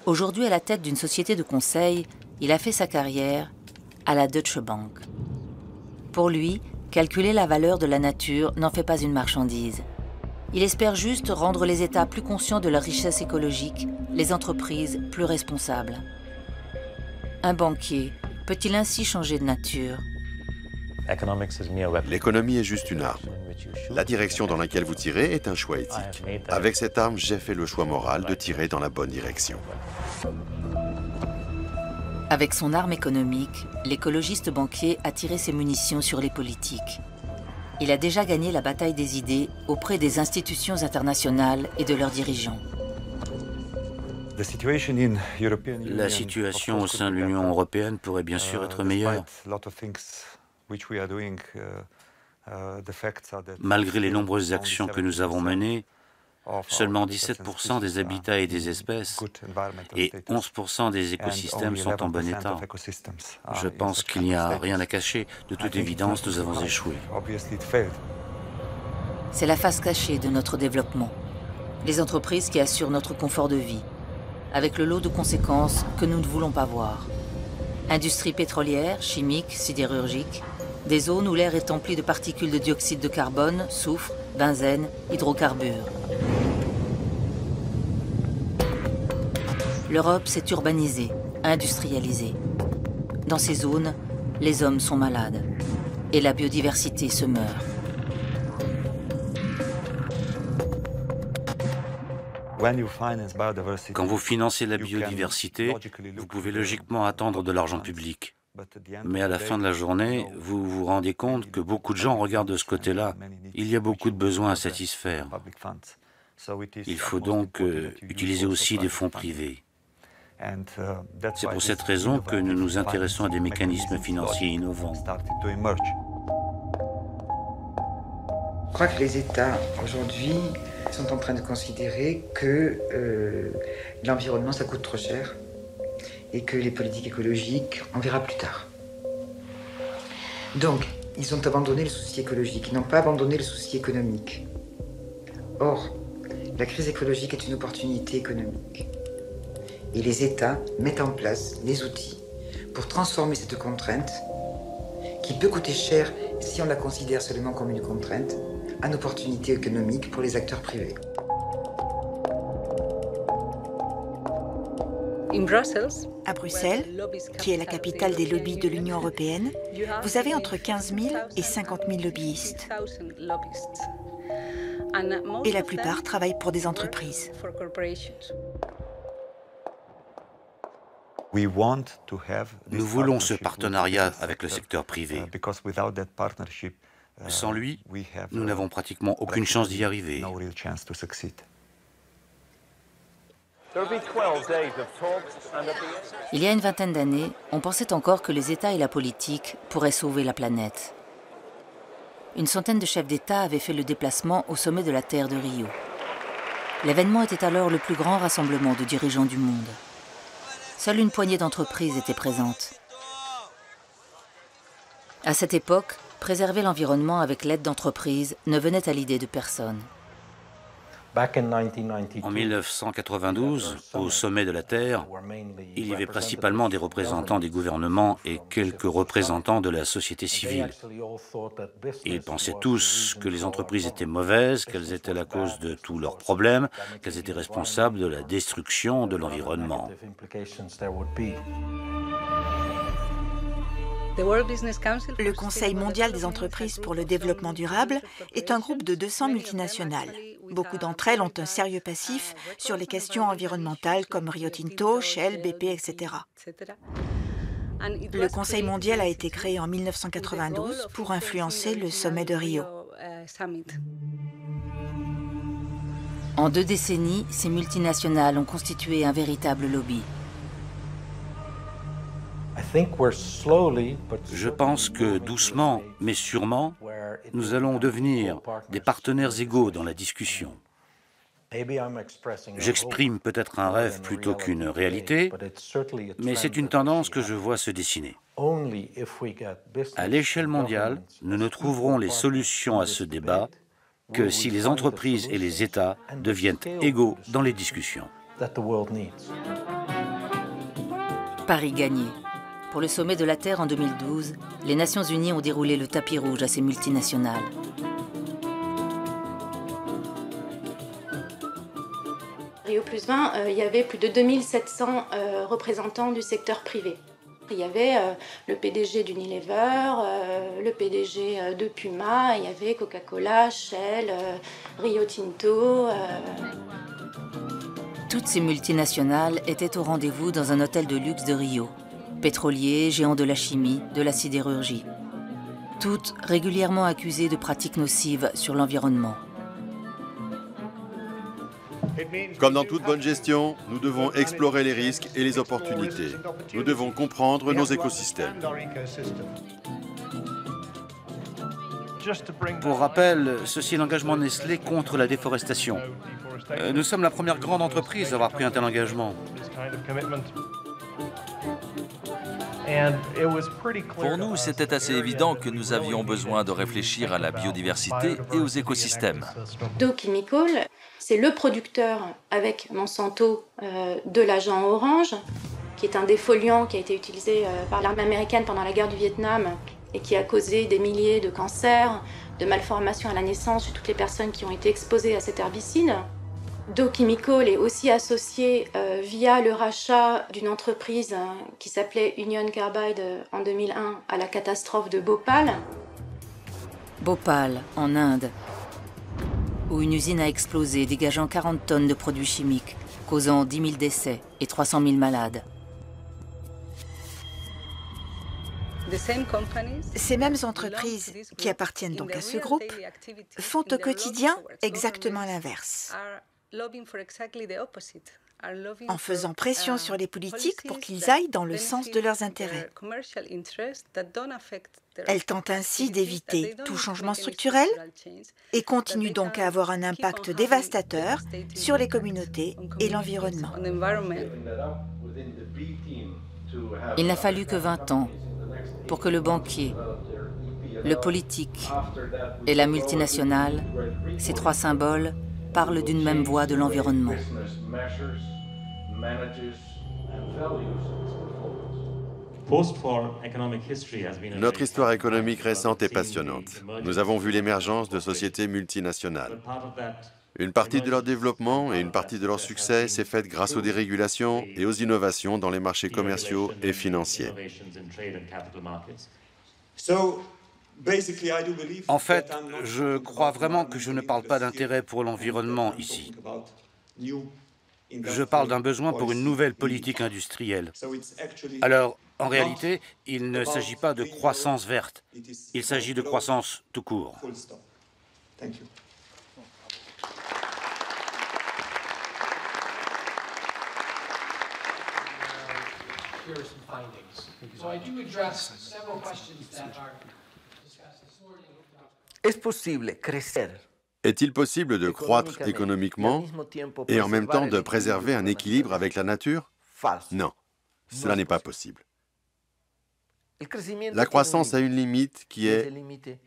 Aujourd'hui à la tête d'une société de conseil, il a fait sa carrière à la Deutsche Bank. Pour lui, calculer la valeur de la nature n'en fait pas une marchandise. Il espère juste rendre les États plus conscients de leur richesse écologique, les entreprises plus responsables. Un banquier peut-il ainsi changer de nature? L'économie est juste une arme. La direction dans laquelle vous tirez est un choix éthique. Avec cette arme, j'ai fait le choix moral de tirer dans la bonne direction. Avec son arme économique, l'écologiste banquier a tiré ses munitions sur les politiques. Il a déjà gagné la bataille des idées auprès des institutions internationales et de leurs dirigeants. La situation au sein de l'Union européenne pourrait bien sûr être meilleure. Malgré les nombreuses actions que nous avons menées, seulement 17% des habitats et des espèces et 11% des écosystèmes sont en bon état. Je pense qu'il n'y a rien à cacher. De toute évidence, nous avons échoué. C'est la face cachée de notre développement. Les entreprises qui assurent notre confort de vie, avec le lot de conséquences que nous ne voulons pas voir. Industrie pétrolière, chimique, sidérurgique, des zones où l'air est empli de particules de dioxyde de carbone, soufre, benzène, hydrocarbures. L'Europe s'est urbanisée, industrialisée. Dans ces zones, les hommes sont malades et la biodiversité se meurt. Quand vous financez la biodiversité, vous pouvez logiquement attendre de l'argent public. Mais à la fin de la journée, vous vous rendez compte que beaucoup de gens regardent de ce côté-là. Il y a beaucoup de besoins à satisfaire. Il faut donc utiliser aussi des fonds privés. C'est pour cette raison que nous nous intéressons à des mécanismes financiers innovants. Je crois que les États, aujourd'hui, sont en train de considérer que l'environnement, ça coûte trop cher et que les politiques écologiques, on verra plus tard. Donc, ils ont abandonné le souci écologique, ils n'ont pas abandonné le souci économique. Or, la crise écologique est une opportunité économique. Et les États mettent en place les outils pour transformer cette contrainte, qui peut coûter cher si on la considère seulement comme une contrainte, en opportunité économique pour les acteurs privés. À Bruxelles, qui est la capitale des lobbies de l'Union européenne, vous avez entre 15 000 et 50 000 lobbyistes. Et la plupart travaillent pour des entreprises. Nous voulons ce partenariat avec le secteur privé. Sans lui, nous n'avons pratiquement aucune chance d'y arriver. Il y a une vingtaine d'années, on pensait encore que les États et la politique pourraient sauver la planète. Une centaine de chefs d'État avaient fait le déplacement au sommet de la Terre de Rio. L'événement était alors le plus grand rassemblement de dirigeants du monde. Seule une poignée d'entreprises était présente. À cette époque, préserver l'environnement avec l'aide d'entreprises ne venait à l'idée de personne. En 1992, au sommet de la Terre, il y avait principalement des représentants des gouvernements et quelques représentants de la société civile. Ils pensaient tous que les entreprises étaient mauvaises, qu'elles étaient la cause de tous leurs problèmes, qu'elles étaient responsables de la destruction de l'environnement. Le Conseil mondial des entreprises pour le développement durable est un groupe de 200 multinationales. Beaucoup d'entre elles ont un sérieux passif sur les questions environnementales comme Rio Tinto, Shell, BP, etc. Le Conseil mondial a été créé en 1992 pour influencer le sommet de Rio. En 2 décennies, ces multinationales ont constitué un véritable lobby. Je pense que doucement, mais sûrement, nous allons devenir des partenaires égaux dans la discussion. J'exprime peut-être un rêve plutôt qu'une réalité, mais c'est une tendance que je vois se dessiner. À l'échelle mondiale, nous ne trouverons les solutions à ce débat que si les entreprises et les États deviennent égaux dans les discussions. Paris gagné. Pour le sommet de la Terre en 2012, les Nations Unies ont déroulé le tapis rouge à ces multinationales. Rio Plus 20, il y avait plus de 2700 représentants du secteur privé. Il y avait le PDG d'Unilever, le PDG de Puma, il y avait Coca-Cola, Shell, Rio Tinto. Toutes ces multinationales étaient au rendez-vous dans un hôtel de luxe de Rio. Pétroliers, géants de la chimie, de la sidérurgie. Toutes régulièrement accusées de pratiques nocives sur l'environnement. Comme dans toute bonne gestion, nous devons explorer les risques et les opportunités. Nous devons comprendre nos écosystèmes. Pour rappel, ceci est l'engagement Nestlé contre la déforestation. Nous sommes la première grande entreprise à avoir pris un tel engagement. Pour nous, c'était assez évident que nous avions besoin de réfléchir à la biodiversité et aux écosystèmes. Dow Chemical, c'est le producteur avec Monsanto de l'agent orange, qui est un défoliant qui a été utilisé par l'armée américaine pendant la guerre du Vietnam et qui a causé des milliers de cancers, de malformations à la naissance chez toutes les personnes qui ont été exposées à cet herbicide. Dow Chemical est aussi associé via le rachat d'une entreprise qui s'appelait Union Carbide en 2001 à la catastrophe de Bhopal. Bhopal, en Inde, où une usine a explosé, dégageant 40 tonnes de produits chimiques, causant 10 000 décès et 300 000 malades. Ces mêmes entreprises, qui appartiennent donc à ce groupe, font au quotidien exactement l'inverse, en faisant pression sur les politiques pour qu'ils aillent dans le sens de leurs intérêts. Elles tentent ainsi d'éviter tout changement structurel et continuent donc à avoir un impact dévastateur sur les communautés et l'environnement. Il n'a fallu que 20 ans pour que le banquier, le politique et la multinationale, ces 3 symboles, parlent d'une même voix de l'environnement. Notre histoire économique récente est passionnante. Nous avons vu l'émergence de sociétés multinationales. Une partie de leur développement et une partie de leur succès s'est faite grâce aux dérégulations et aux innovations dans les marchés commerciaux et financiers. En fait, je crois vraiment que je ne parle pas d'intérêt pour l'environnement ici. Je parle d'un besoin pour une nouvelle politique industrielle. Alors, en réalité, il ne s'agit pas de croissance verte. Il s'agit de croissance tout court. Est-il possible de croître économiquement et en même temps de préserver un équilibre avec la nature? Non, cela n'est pas possible. La croissance a une limite qui est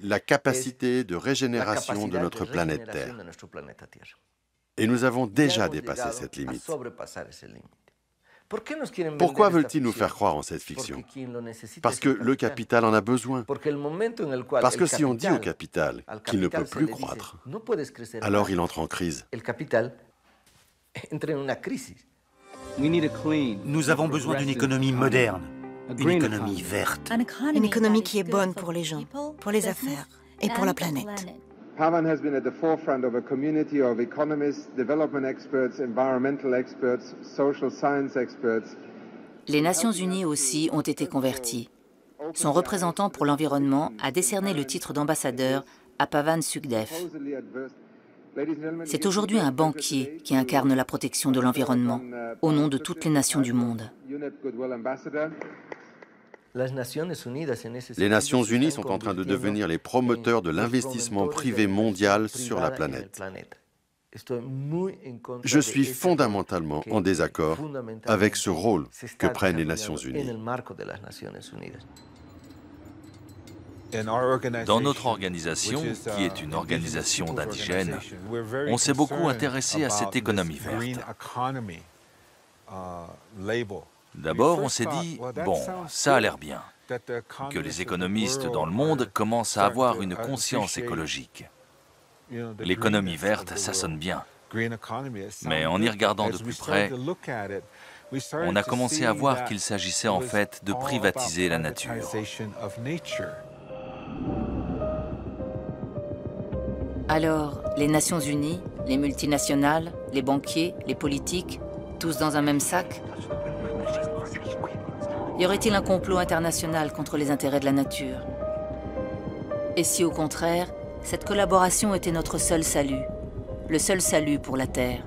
la capacité de régénération de notre planète Terre. Et nous avons déjà dépassé cette limite. Pourquoi veulent-ils nous faire croire en cette fiction? Parce que le capital en a besoin. Parce que si on dit au capital qu'il ne peut plus croître, alors il entre en crise. Nous avons besoin d'une économie moderne, une économie verte. Une économie qui est bonne pour les gens, pour les affaires et pour la planète. Pavan has been at the forefront of a community of economists, development experts, environmental experts, social science experts. Les Nations Unies aussi ont été converties. Son représentant pour l'environnement a décerné le titre d'ambassadeur à Pavan Sukhdev. C'est aujourd'hui un banquier qui incarne la protection de l'environnement au nom de toutes les nations du monde. Les Nations Unies sont en train de devenir les promoteurs de l'investissement privé mondial sur la planète. Je suis fondamentalement en désaccord avec ce rôle que prennent les Nations Unies. Dans notre organisation, qui est une organisation d'indigènes, on s'est beaucoup intéressé à cette économie verte. D'abord, on s'est dit, bon, ça a l'air bien, que les économistes dans le monde commencent à avoir une conscience écologique. L'économie verte, ça sonne bien. Mais en y regardant de plus près, on a commencé à voir qu'il s'agissait en fait de privatiser la nature. Alors, les Nations Unies, les multinationales, les banquiers, les politiques, tous dans un même sac? Y aurait-il un complot international contre les intérêts de la nature? Et si au contraire, cette collaboration était notre seul salut, le seul salut pour la Terre?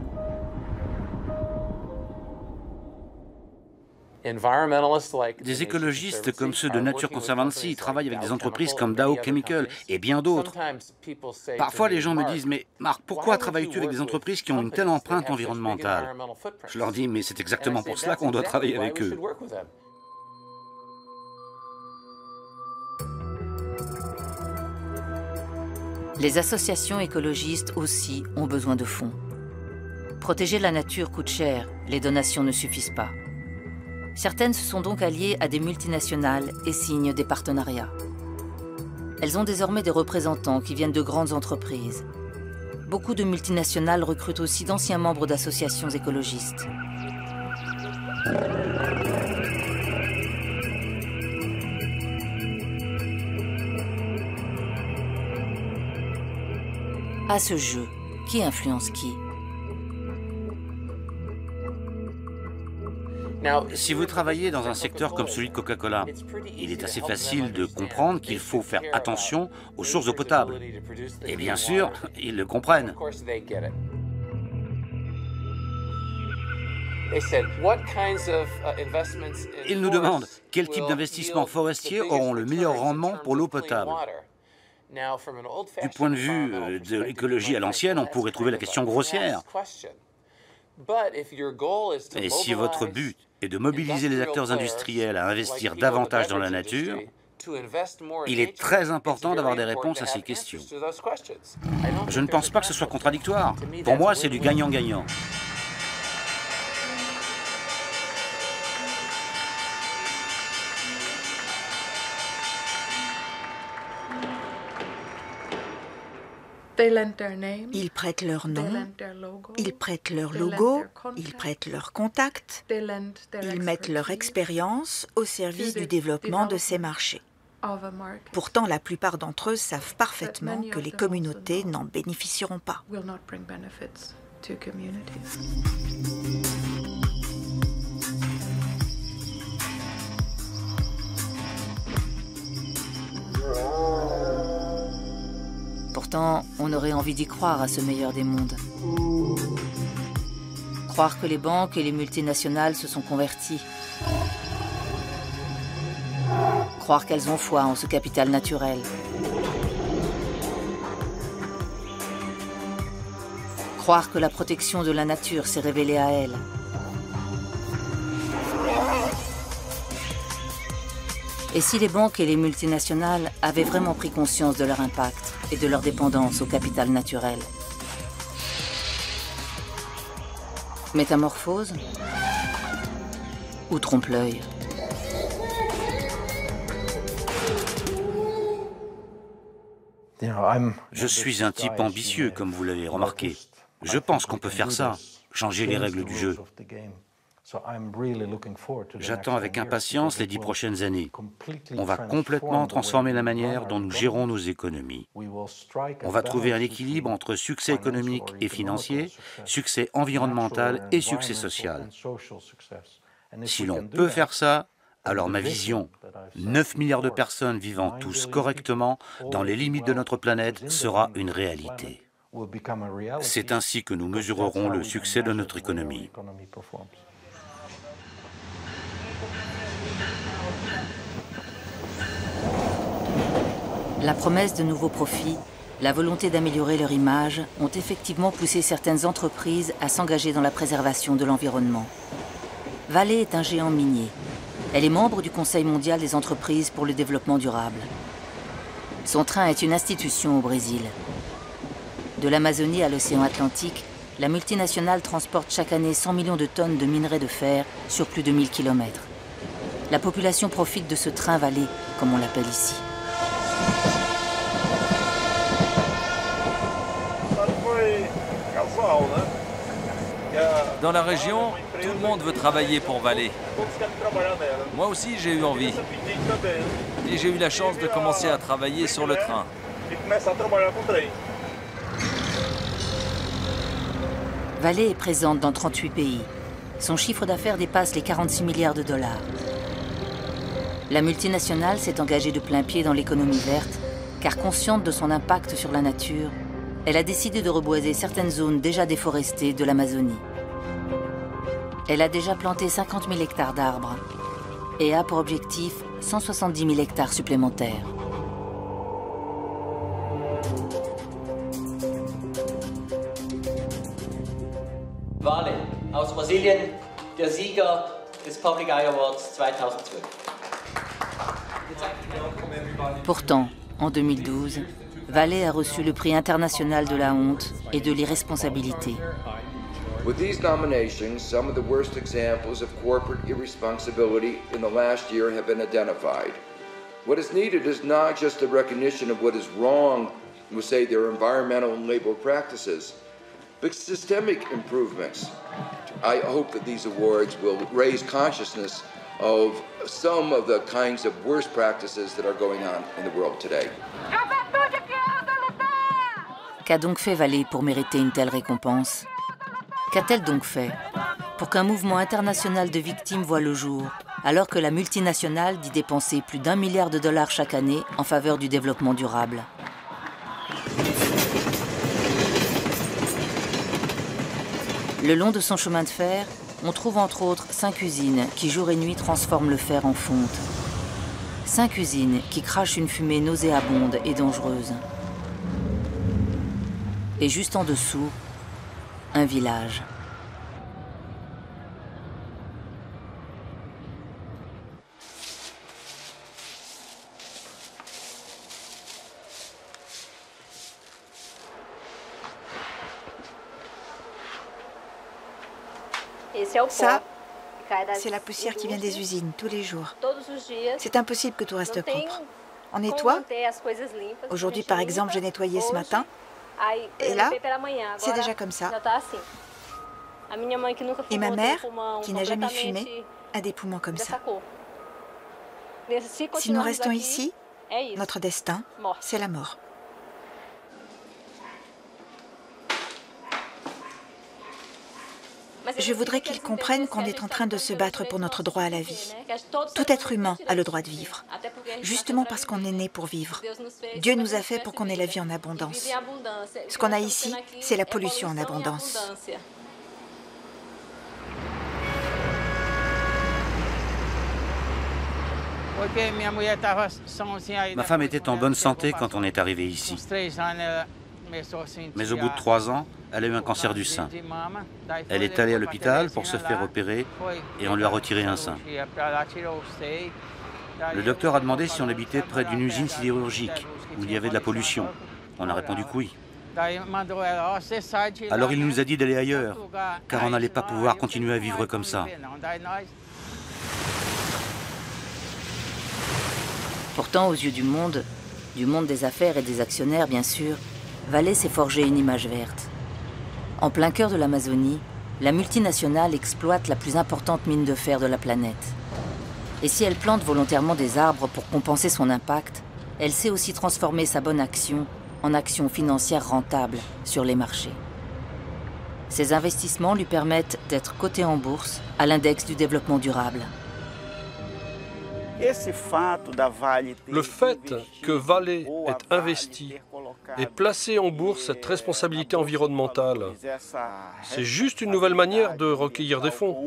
Des écologistes comme ceux de Nature Conservancy travaillent avec des entreprises comme Dow Chemical et bien d'autres. Parfois, les gens me disent « Mais Marc, pourquoi travailles-tu avec des entreprises qui ont une telle empreinte environnementale ?» Je leur dis « Mais c'est exactement pour cela qu'on doit travailler avec eux. » Les associations écologistes aussi ont besoin de fonds. Protéger la nature coûte cher, les donations ne suffisent pas. Certaines se sont donc alliées à des multinationales et signent des partenariats. Elles ont désormais des représentants qui viennent de grandes entreprises. Beaucoup de multinationales recrutent aussi d'anciens membres d'associations écologistes. À ce jeu, qui influence qui? Si vous travaillez dans un secteur comme celui de Coca-Cola, il est assez facile de comprendre qu'il faut faire attention aux sources d'eau potable. Et bien sûr, ils le comprennent. Ils nous demandent quel type d'investissements forestiers auront le meilleur rendement pour l'eau potable. Du point de vue de l'écologie à l'ancienne, on pourrait trouver la question grossière. Et si votre but est de mobiliser les acteurs industriels à investir davantage dans la nature, il est très important d'avoir des réponses à ces questions. Je ne pense pas que ce soit contradictoire. Pour moi, c'est du gagnant-gagnant. Ils prêtent leur nom, ils prêtent leur logo, ils prêtent leur contact, ils mettent leur expérience au service du développement de ces marchés. Pourtant, la plupart d'entre eux savent parfaitement que les communautés n'en bénéficieront pas. Pourtant, on aurait envie d'y croire à ce meilleur des mondes. Croire que les banques et les multinationales se sont converties. croire qu'elles ont foi en ce capital naturel. Croire que la protection de la nature s'est révélée à elles. Et si les banques et les multinationales avaient vraiment pris conscience de leur impact et de leur dépendance au capital naturel? Métamorphose ou trompe-l'œil? Je suis un type ambitieux, comme vous l'avez remarqué. Je pense qu'on peut faire ça, changer les règles du jeu. J'attends avec impatience les 10 prochaines années. On va complètement transformer la manière dont nous gérons nos économies. On va trouver un équilibre entre succès économique et financier, succès environnemental et succès social. Si l'on peut faire ça, alors ma vision, 9 milliards de personnes vivant tous correctement dans les limites de notre planète, sera une réalité. C'est ainsi que nous mesurerons le succès de notre économie. La promesse de nouveaux profits, la volonté d'améliorer leur image ont effectivement poussé certaines entreprises à s'engager dans la préservation de l'environnement. Vale est un géant minier. Elle est membre du Conseil mondial des entreprises pour le développement durable. Son train est une institution au Brésil. De l'Amazonie à l'océan Atlantique, la multinationale transporte chaque année 100 millions de tonnes de minerais de fer sur plus de 1000 km. La population profite de ce train Vale, comme on l'appelle ici. Dans la région, tout le monde veut travailler pour Vale. Moi aussi, j'ai eu envie. Et j'ai eu la chance de commencer à travailler sur le train. Vale est présente dans 38 pays. Son chiffre d'affaires dépasse les 46 milliards de dollars. La multinationale s'est engagée de plein pied dans l'économie verte, car consciente de son impact sur la nature, elle a décidé de reboiser certaines zones déjà déforestées de l'Amazonie. Elle a déjà planté 50 000 hectares d'arbres et a pour objectif 170 000 hectares supplémentaires. Vale, aus Brasilien, der Sieger des Public Eye Awards 2012. Pourtant, en 2012, Vale a reçu le prix international de la honte et de l'irresponsabilité. With these nominations, some of the worst examples of corporate irresponsibility in the last year have been identified. What is needed is not just the recognition of what is wrong with, say, their environmental and labor practices, but systemic improvements. I hope that these awards will raise consciousness of some of the kinds of worst practices that are going on in the world today. Qu'a donc fait Vale pour mériter une telle récompense? Qu'a-t-elle donc fait pour qu'un mouvement international de victimes voie le jour, alors que la multinationale dit dépenser plus d'1 milliard de dollars chaque année en faveur du développement durable? Le long de son chemin de fer, on trouve entre autres 5 usines qui jour et nuit transforment le fer en fonte. 5 usines qui crachent une fumée nauséabonde et dangereuse. Et juste en dessous, un village. Ça, c'est la poussière qui vient des usines tous les jours. C'est impossible que tout reste propre. On nettoie. Aujourd'hui, par exemple, j'ai nettoyé ce matin. Et là, c'est déjà comme ça. Et ma mère, qui n'a jamais fumé, a des poumons comme ça. Si nous restons ici, notre destin, c'est la mort. Je voudrais qu'ils comprennent qu'on est en train de se battre pour notre droit à la vie. Tout être humain a le droit de vivre, justement parce qu'on est né pour vivre. Dieu nous a fait pour qu'on ait la vie en abondance. Ce qu'on a ici, c'est la pollution en abondance. Ma femme était en bonne santé quand on est arrivé ici. Mais au bout de 3 ans, elle a eu un cancer du sein. Elle est allée à l'hôpital pour se faire opérer et on lui a retiré un sein. Le docteur a demandé si on habitait près d'une usine sidérurgique où il y avait de la pollution. On a répondu que oui. Alors il nous a dit d'aller ailleurs, car on n'allait pas pouvoir continuer à vivre comme ça. Pourtant, aux yeux du monde des affaires et des actionnaires bien sûr, Vale s'est forgé une image verte. En plein cœur de l'Amazonie, la multinationale exploite la plus importante mine de fer de la planète. Et si elle plante volontairement des arbres pour compenser son impact, elle sait aussi transformer sa bonne action en action financière rentable sur les marchés. Ces investissements lui permettent d'être coté en bourse à l'index du développement durable. Le fait que Vale ait investi et placé en bourse cette responsabilité environnementale, c'est juste une nouvelle manière de recueillir des fonds.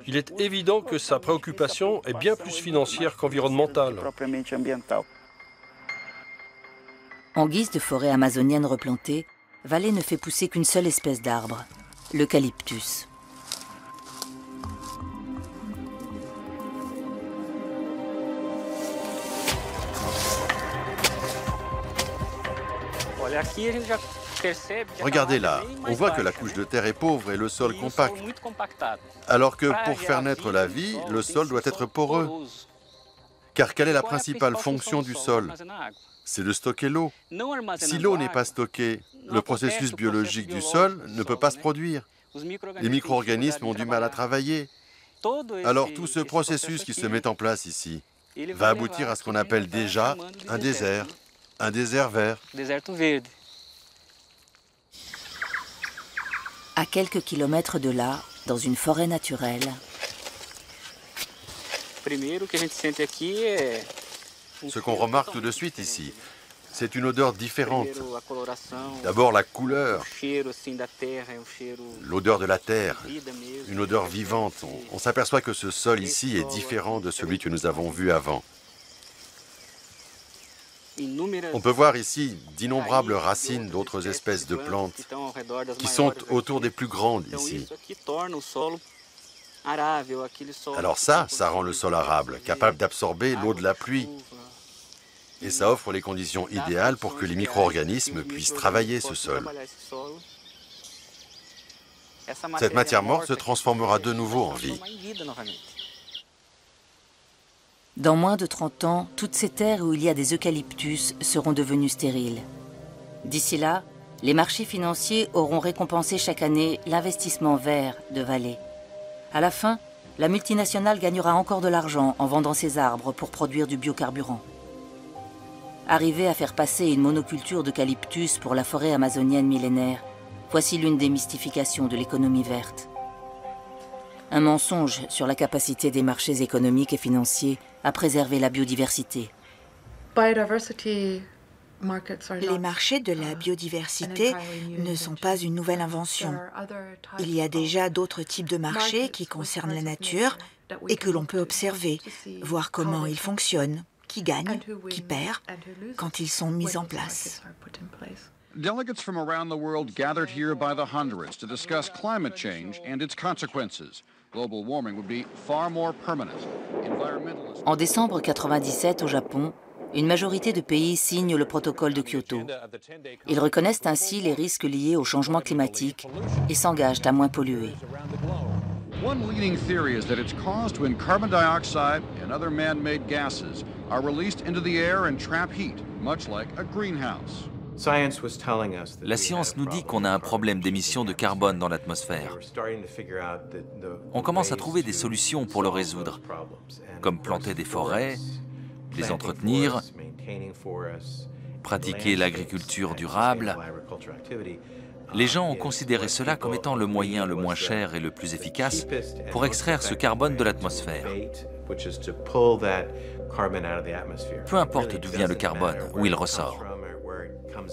Il est évident que sa préoccupation est bien plus financière qu'environnementale. En guise de forêt amazonienne replantée, Vale ne fait pousser qu'une seule espèce d'arbre, l'eucalyptus. Regardez là, on voit que la couche de terre est pauvre et le sol compact. Alors que pour faire naître la vie, le sol doit être poreux. Car quelle est la principale fonction du sol? C'est de stocker l'eau. Si l'eau n'est pas stockée, le processus biologique du sol ne peut pas se produire. Les micro-organismes ont du mal à travailler. Alors tout ce processus qui se met en place ici va aboutir à ce qu'on appelle déjà un désert vert. À quelques kilomètres de là, dans une forêt naturelle, ce qu'on remarque tout de suite ici, c'est une odeur différente. D'abord la couleur, l'odeur de la terre, une odeur vivante. On s'aperçoit que ce sol ici est différent de celui que nous avons vu avant. On peut voir ici d'innombrables racines d'autres espèces de plantes qui sont autour des plus grandes ici. Alors ça rend le sol arable, capable d'absorber l'eau de la pluie. Et ça offre les conditions idéales pour que les micro-organismes puissent travailler ce sol. Cette matière morte se transformera de nouveau en vie. Dans moins de 30 ans, toutes ces terres où il y a des eucalyptus seront devenues stériles. D'ici là, les marchés financiers auront récompensé chaque année l'investissement vert de Vale. À la fin, la multinationale gagnera encore de l'argent en vendant ses arbres pour produire du biocarburant. Arriver à faire passer une monoculture d'eucalyptus pour la forêt amazonienne millénaire, voici l'une des mystifications de l'économie verte. Un mensonge sur la capacité des marchés économiques et financiers à préserver la biodiversité. Les marchés de la biodiversité ne sont pas une nouvelle invention. Il y a déjà d'autres types de marchés qui concernent la nature et que l'on peut observer, voir comment ils fonctionnent, qui gagne, qui perd, quand ils sont mis en place. Delegates from around the world gathered here by the hundreds to discuss climate change and its consequences. Global warming would be far more permanent. En décembre 1997, au Japon, une majorité de pays signent le protocole de Kyoto. Ils reconnaissent ainsi les risques liés au changement climatique et s'engagent à moins polluer. One leading theory is that it's caused when carbon dioxide and other man-made gases are released into the air and trap heat, much like a greenhouse. La science nous dit qu'on a un problème d'émission de carbone dans l'atmosphère. On commence à trouver des solutions pour le résoudre, comme planter des forêts, les entretenir, pratiquer l'agriculture durable. Les gens ont considéré cela comme étant le moyen le moins cher et le plus efficace pour extraire ce carbone de l'atmosphère. Peu importe d'où vient le carbone, où il ressort.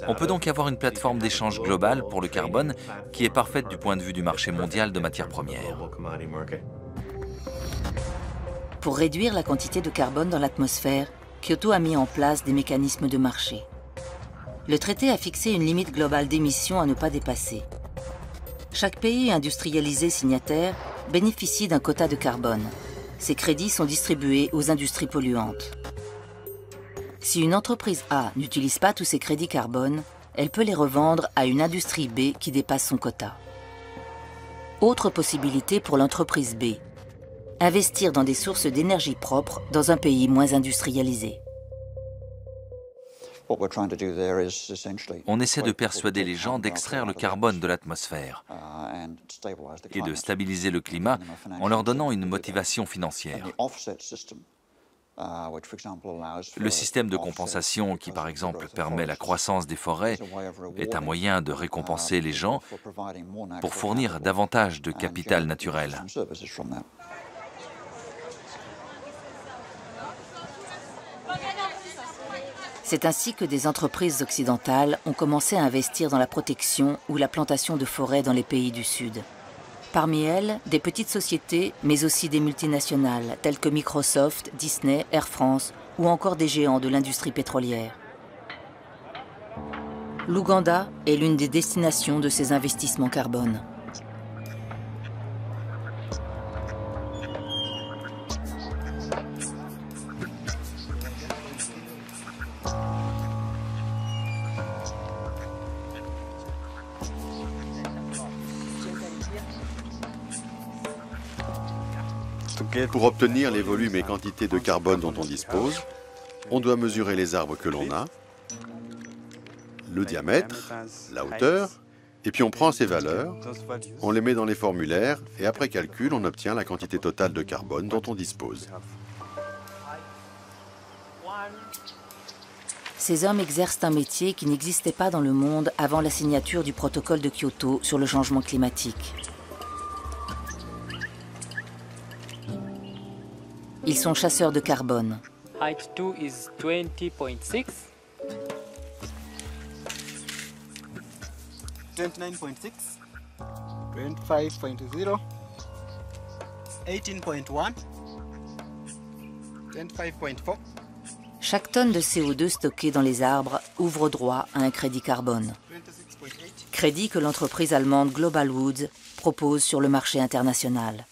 On peut donc avoir une plateforme d'échange globale pour le carbone qui est parfaite du point de vue du marché mondial de matières premières. Pour réduire la quantité de carbone dans l'atmosphère, Kyoto a mis en place des mécanismes de marché. Le traité a fixé une limite globale d'émissions à ne pas dépasser. Chaque pays industrialisé signataire bénéficie d'un quota de carbone. Ces crédits sont distribués aux industries polluantes. Si une entreprise A n'utilise pas tous ses crédits carbone, elle peut les revendre à une industrie B qui dépasse son quota. Autre possibilité pour l'entreprise B, investir dans des sources d'énergie propres dans un pays moins industrialisé. On essaie de persuader les gens d'extraire le carbone de l'atmosphère et de stabiliser le climat en leur donnant une motivation financière. Le système de compensation qui, par exemple, permet la croissance des forêts est un moyen de récompenser les gens pour fournir davantage de capital naturel. C'est ainsi que des entreprises occidentales ont commencé à investir dans la protection ou la plantation de forêts dans les pays du Sud. Parmi elles, des petites sociétés, mais aussi des multinationales, telles que Microsoft, Disney, Air France, ou encore des géants de l'industrie pétrolière. L'Ouganda est l'une des destinations de ces investissements carbone. Pour obtenir les volumes et quantités de carbone dont on dispose, on doit mesurer les arbres que l'on a, le diamètre, la hauteur, et puis on prend ces valeurs, on les met dans les formulaires, et après calcul, on obtient la quantité totale de carbone dont on dispose. Ces hommes exercent un métier qui n'existait pas dans le monde avant la signature du protocole de Kyoto sur le changement climatique. Ils sont chasseurs de carbone. Height 2 is 20.6. 29.6. 25.0. 18.1. 25.4. Chaque tonne de CO2 stockée dans les arbres ouvre droit à un crédit carbone. Crédit que l'entreprise allemande Global Woods propose sur le marché international.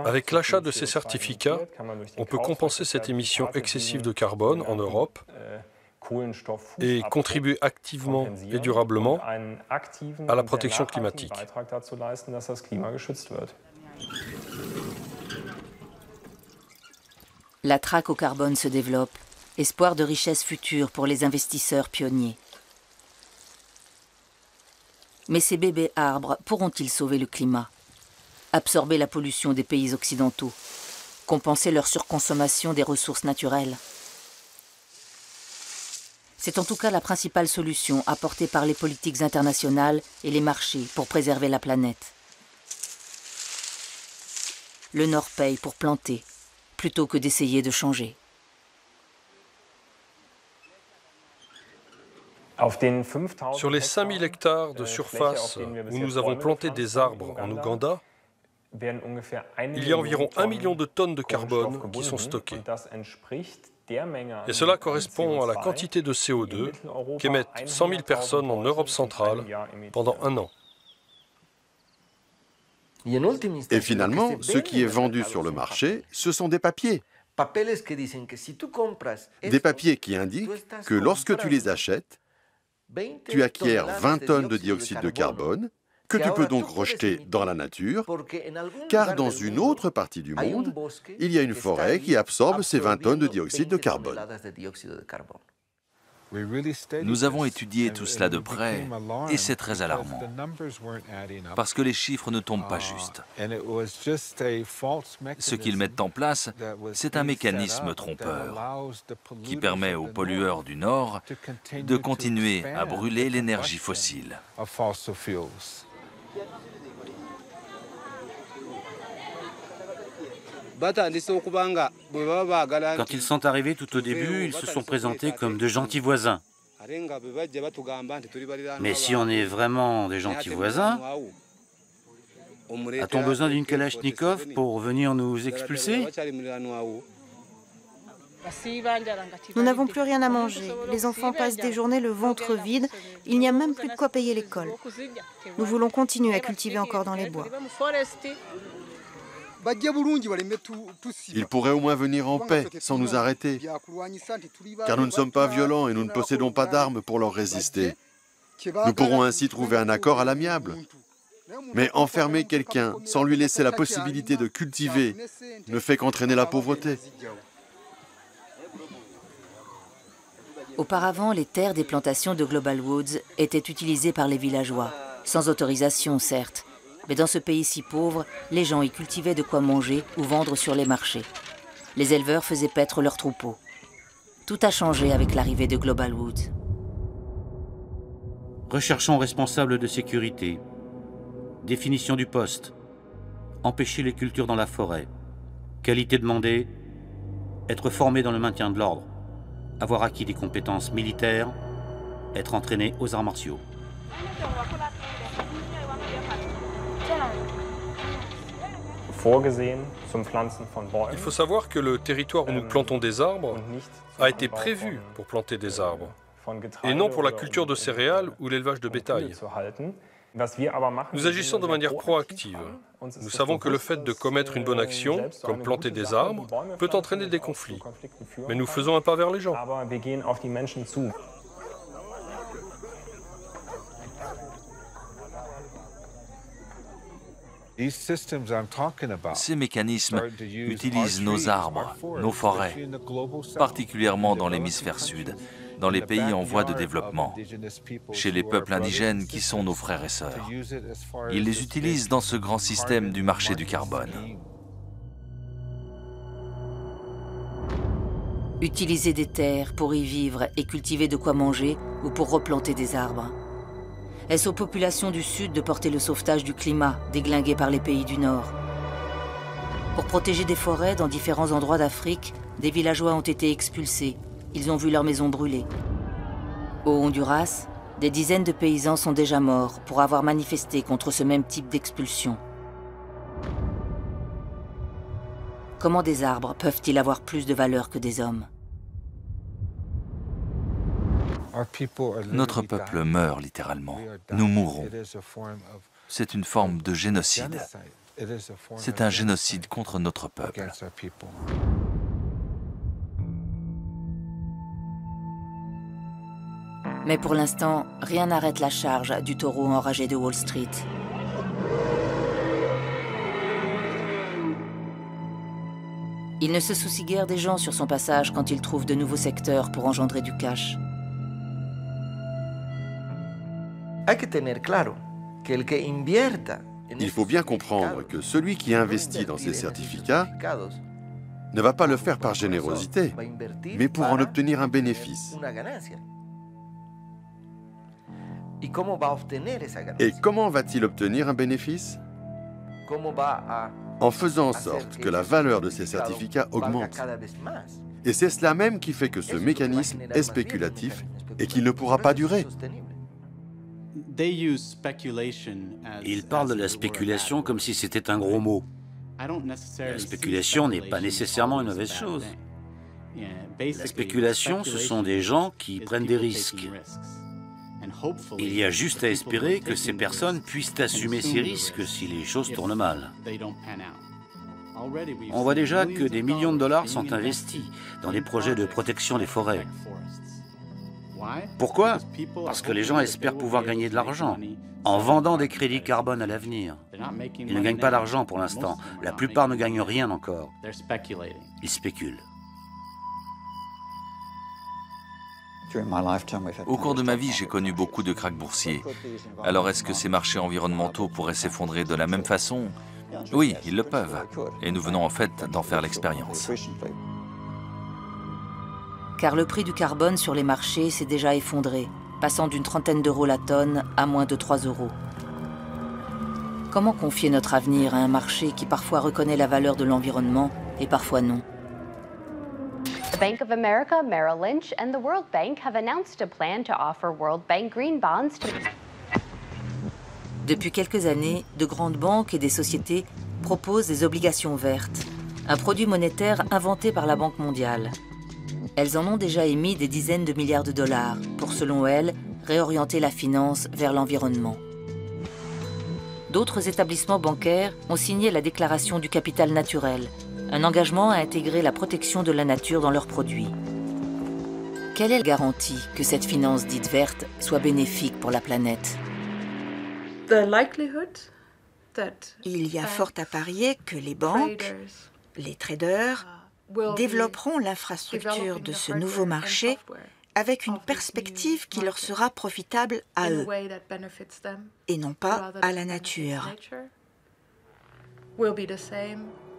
Avec l'achat de ces certificats, on peut compenser cette émission excessive de carbone en Europe et contribuer activement et durablement à la protection climatique. La traque au carbone se développe, espoir de richesse future pour les investisseurs pionniers. Mais ces bébés arbres pourront-ils sauver le climat ? Absorber la pollution des pays occidentaux, compenser leur surconsommation des ressources naturelles. C'est en tout cas la principale solution apportée par les politiques internationales et les marchés pour préserver la planète. Le Nord paye pour planter, plutôt que d'essayer de changer. Sur les 5000 hectares de surface où nous avons planté des arbres en Ouganda, il y a environ 1 million de tonnes de carbone qui sont stockées. Et cela correspond à la quantité de CO2 qu'émettent 100 000 personnes en Europe centrale pendant un an. Et finalement, ce qui est vendu sur le marché, ce sont des papiers. Des papiers qui indiquent que lorsque tu les achètes, tu acquiers 20 tonnes de dioxyde de carbone, que tu peux donc rejeter dans la nature, car dans une autre partie du monde, il y a une forêt qui absorbe ces 20 tonnes de dioxyde de carbone. Nous avons étudié tout cela de près et c'est très alarmant, parce que les chiffres ne tombent pas juste. Ce qu'ils mettent en place, c'est un mécanisme trompeur qui permet aux pollueurs du Nord de continuer à brûler l'énergie fossile. Quand ils sont arrivés tout au début, ils se sont présentés comme de gentils voisins. Mais si on est vraiment des gentils voisins, A-t-on besoin d'une Kalachnikov pour venir nous expulser? Nous n'avons plus rien à manger. Les enfants passent des journées le ventre vide. Il n'y a même plus de quoi payer l'école. Nous voulons continuer à cultiver encore dans les bois. Ils pourraient au moins venir en paix, sans nous arrêter, car nous ne sommes pas violents et nous ne possédons pas d'armes pour leur résister. Nous pourrons ainsi trouver un accord à l'amiable. Mais enfermer quelqu'un sans lui laisser la possibilité de cultiver ne fait qu'entraîner la pauvreté. Auparavant, les terres des plantations de Global Woods étaient utilisées par les villageois, sans autorisation certes. Mais dans ce pays si pauvre, les gens y cultivaient de quoi manger ou vendre sur les marchés. Les éleveurs faisaient paître leurs troupeaux. Tout a changé avec l'arrivée de Global Woods. Recherchons responsable de sécurité. Définition du poste. Empêcher les cultures dans la forêt. Qualité demandée. Être formé dans le maintien de l'ordre. Avoir acquis des compétences militaires. Être entraîné aux arts martiaux. Il faut savoir que le territoire où nous plantons des arbres a été prévu pour planter des arbres, et non pour la culture de céréales ou l'élevage de bétail. Nous agissons de manière proactive. Nous savons que le fait de commettre une bonne action, comme planter des arbres, peut entraîner des conflits. Mais nous faisons un pas vers les gens. Ces mécanismes utilisent nos arbres, nos forêts, particulièrement dans l'hémisphère sud, dans les pays en voie de développement, chez les peuples indigènes qui sont nos frères et sœurs. Ils les utilisent dans ce grand système du marché du carbone. Utiliser des terres pour y vivre et cultiver de quoi manger ou pour replanter des arbres. Est-ce aux populations du Sud de porter le sauvetage du climat déglingué par les pays du Nord? Pour protéger des forêts dans différents endroits d'Afrique, des villageois ont été expulsés. Ils ont vu leurs maisons brûler. Au Honduras, des dizaines de paysans sont déjà morts pour avoir manifesté contre ce même type d'expulsion. Comment des arbres peuvent-ils avoir plus de valeur que des hommes? Notre peuple meurt littéralement. Nous mourrons. C'est une forme de génocide. C'est un génocide contre notre peuple. Mais pour l'instant, rien n'arrête la charge du taureau enragé de Wall Street. Il ne se soucie guère des gens sur son passage quand il trouve de nouveaux secteurs pour engendrer du cash. Il faut bien comprendre que celui qui investit dans ces certificats ne va pas le faire par générosité, mais pour en obtenir un bénéfice. Et comment va-t-il obtenir un bénéfice? En faisant en sorte que la valeur de ces certificats augmente. Et c'est cela même qui fait que ce mécanisme est spéculatif et qu'il ne pourra pas durer. Ils parlent de la spéculation comme si c'était un gros mot. La spéculation n'est pas nécessairement une mauvaise chose. La spéculation, ce sont des gens qui prennent des risques. Il y a juste à espérer que ces personnes puissent assumer ces risques si les choses tournent mal. On voit déjà que des millions de dollars sont investis dans les projets de protection des forêts. Pourquoi? Parce que les gens espèrent pouvoir gagner de l'argent en vendant des crédits carbone à l'avenir. Ils ne gagnent pas d'argent pour l'instant. La plupart ne gagnent rien encore. Ils spéculent. Au cours de ma vie, j'ai connu beaucoup de krachs boursiers. Alors est-ce que ces marchés environnementaux pourraient s'effondrer de la même façon? Oui, ils le peuvent. Et nous venons en fait d'en faire l'expérience. Car le prix du carbone sur les marchés s'est déjà effondré, passant d'une trentaine d'euros la tonne à moins de 3 euros. Comment confier notre avenir à un marché qui parfois reconnaît la valeur de l'environnement et parfois non? The Bank of America, Merrill Lynch, and the World Bank have announced a plan to offer World Bank green bonds to... Depuis quelques années, de grandes banques et des sociétés proposent des obligations vertes, un produit monétaire inventé par la Banque mondiale. Elles en ont déjà émis des dizaines de milliards de dollars pour, selon elles, réorienter la finance vers l'environnement. D'autres établissements bancaires ont signé la déclaration du capital naturel, un engagement à intégrer la protection de la nature dans leurs produits. Quelle est la garantie que cette finance dite verte soit bénéfique pour la planète? Il y a fort à parier que les banques, les traders, développeront l'infrastructure de ce nouveau marché avec une perspective qui leur sera profitable à eux et non pas à la nature,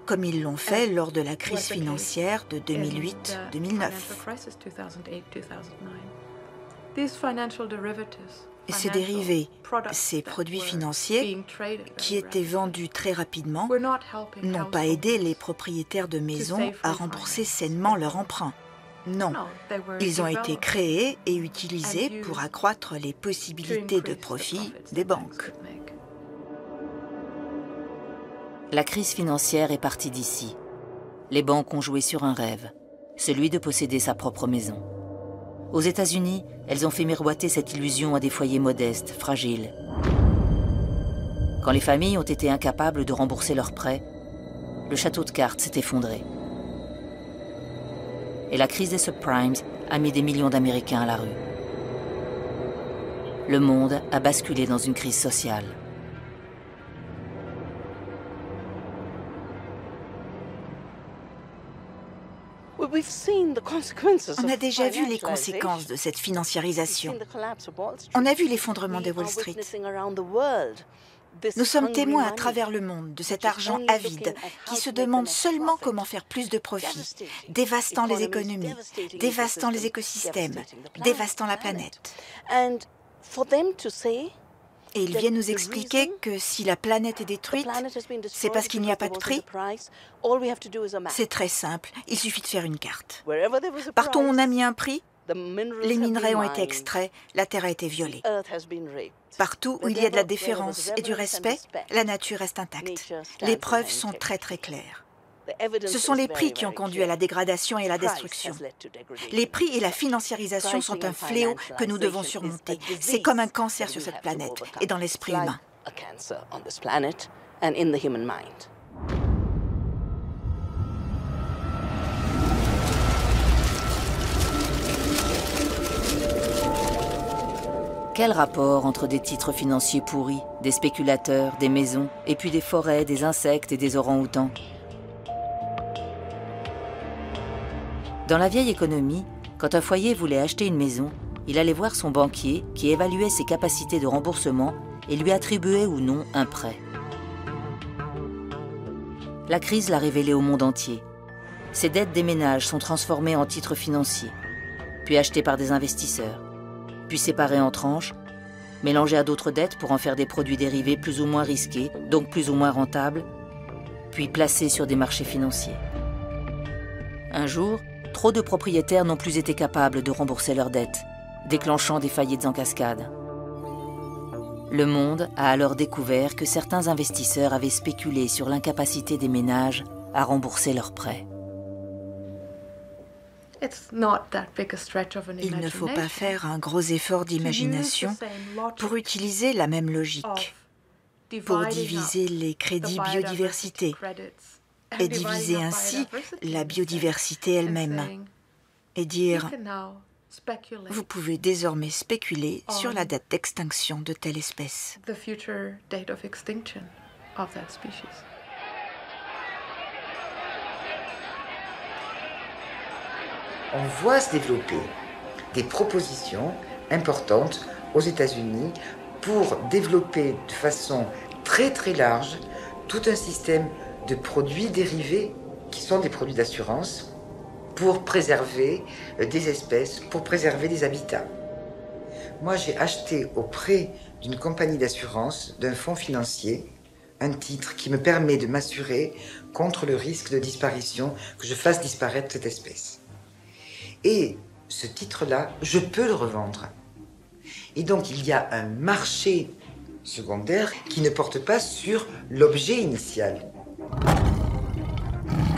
comme ils l'ont fait lors de la crise financière de 2008-2009. Ces dérivés, ces produits financiers qui étaient vendus très rapidement, n'ont pas aidé les propriétaires de maisons à rembourser sainement leur emprunt. Non, ils ont été créés et utilisés pour accroître les possibilités de profit des banques. La crise financière est partie d'ici. Les banques ont joué sur un rêve, celui de posséder sa propre maison. Aux États-Unis, elles ont fait miroiter cette illusion à des foyers modestes, fragiles. Quand les familles ont été incapables de rembourser leurs prêts, le château de cartes s'est effondré. Et la crise des subprimes a mis des millions d'Américains à la rue. Le monde a basculé dans une crise sociale. On a déjà vu les conséquences de cette financiarisation. On a vu l'effondrement de Wall Street. Nous sommes témoins à travers le monde de cet argent avide qui se demande seulement comment faire plus de profit, dévastant les économies, dévastant les écosystèmes, dévastant la planète. Et ils viennent nous expliquer que si la planète est détruite, c'est parce qu'il n'y a pas de prix. C'est très simple, il suffit de faire une carte. Partout où on a mis un prix, les minerais ont été extraits, la terre a été violée. Partout où il y a de la déférence et du respect, la nature reste intacte. Les preuves sont très très claires. Ce sont les prix qui ont conduit à la dégradation et à la destruction. Les prix et la financiarisation sont un fléau que nous devons surmonter. C'est comme un cancer sur cette planète et dans l'esprit humain. Quel rapport entre des titres financiers pourris, des spéculateurs, des maisons, et puis des forêts, des insectes et des orang-outans? Dans la vieille économie, quand un foyer voulait acheter une maison, il allait voir son banquier qui évaluait ses capacités de remboursement et lui attribuait ou non un prêt. La crise l'a révélé au monde entier. Ces dettes des ménages sont transformées en titres financiers, puis achetées par des investisseurs, puis séparées en tranches, mélangées à d'autres dettes pour en faire des produits dérivés plus ou moins risqués, donc plus ou moins rentables, puis placées sur des marchés financiers. Un jour, trop de propriétaires n'ont plus été capables de rembourser leurs dettes, déclenchant des faillites en cascade. Le monde a alors découvert que certains investisseurs avaient spéculé sur l'incapacité des ménages à rembourser leurs prêts. Il ne faut pas faire un gros effort d'imagination pour utiliser la même logique, pour diviser les crédits biodiversité et diviser ainsi la biodiversité elle-même et dire « Vous pouvez désormais spéculer sur la date d'extinction de telle espèce ». On voit se développer des propositions importantes aux États-Unis pour développer de façon très très large tout un système de produits dérivés qui sont des produits d'assurance pour préserver des espèces, pour préserver des habitats. Moi, j'ai acheté auprès d'une compagnie d'assurance, d'un fonds financier, un titre qui me permet de m'assurer contre le risque de disparition, que je fasse disparaître cette espèce. Et ce titre-là, je peux le revendre. Et donc, il y a un marché secondaires qui ne portent pas sur l'objet initial.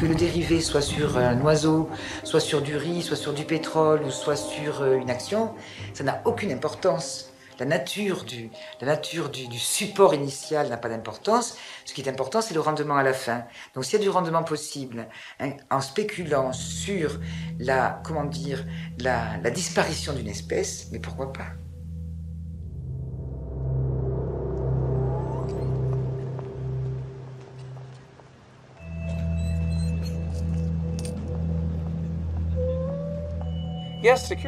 Que le dérivé soit sur un oiseau, soit sur du riz, soit sur du pétrole, ou soit sur une action, ça n'a aucune importance. La nature du support initial n'a pas d'importance. Ce qui est important, c'est le rendement à la fin. Donc s'il y a du rendement possible, hein, en spéculant sur la disparition d'une espèce, mais pourquoi pas?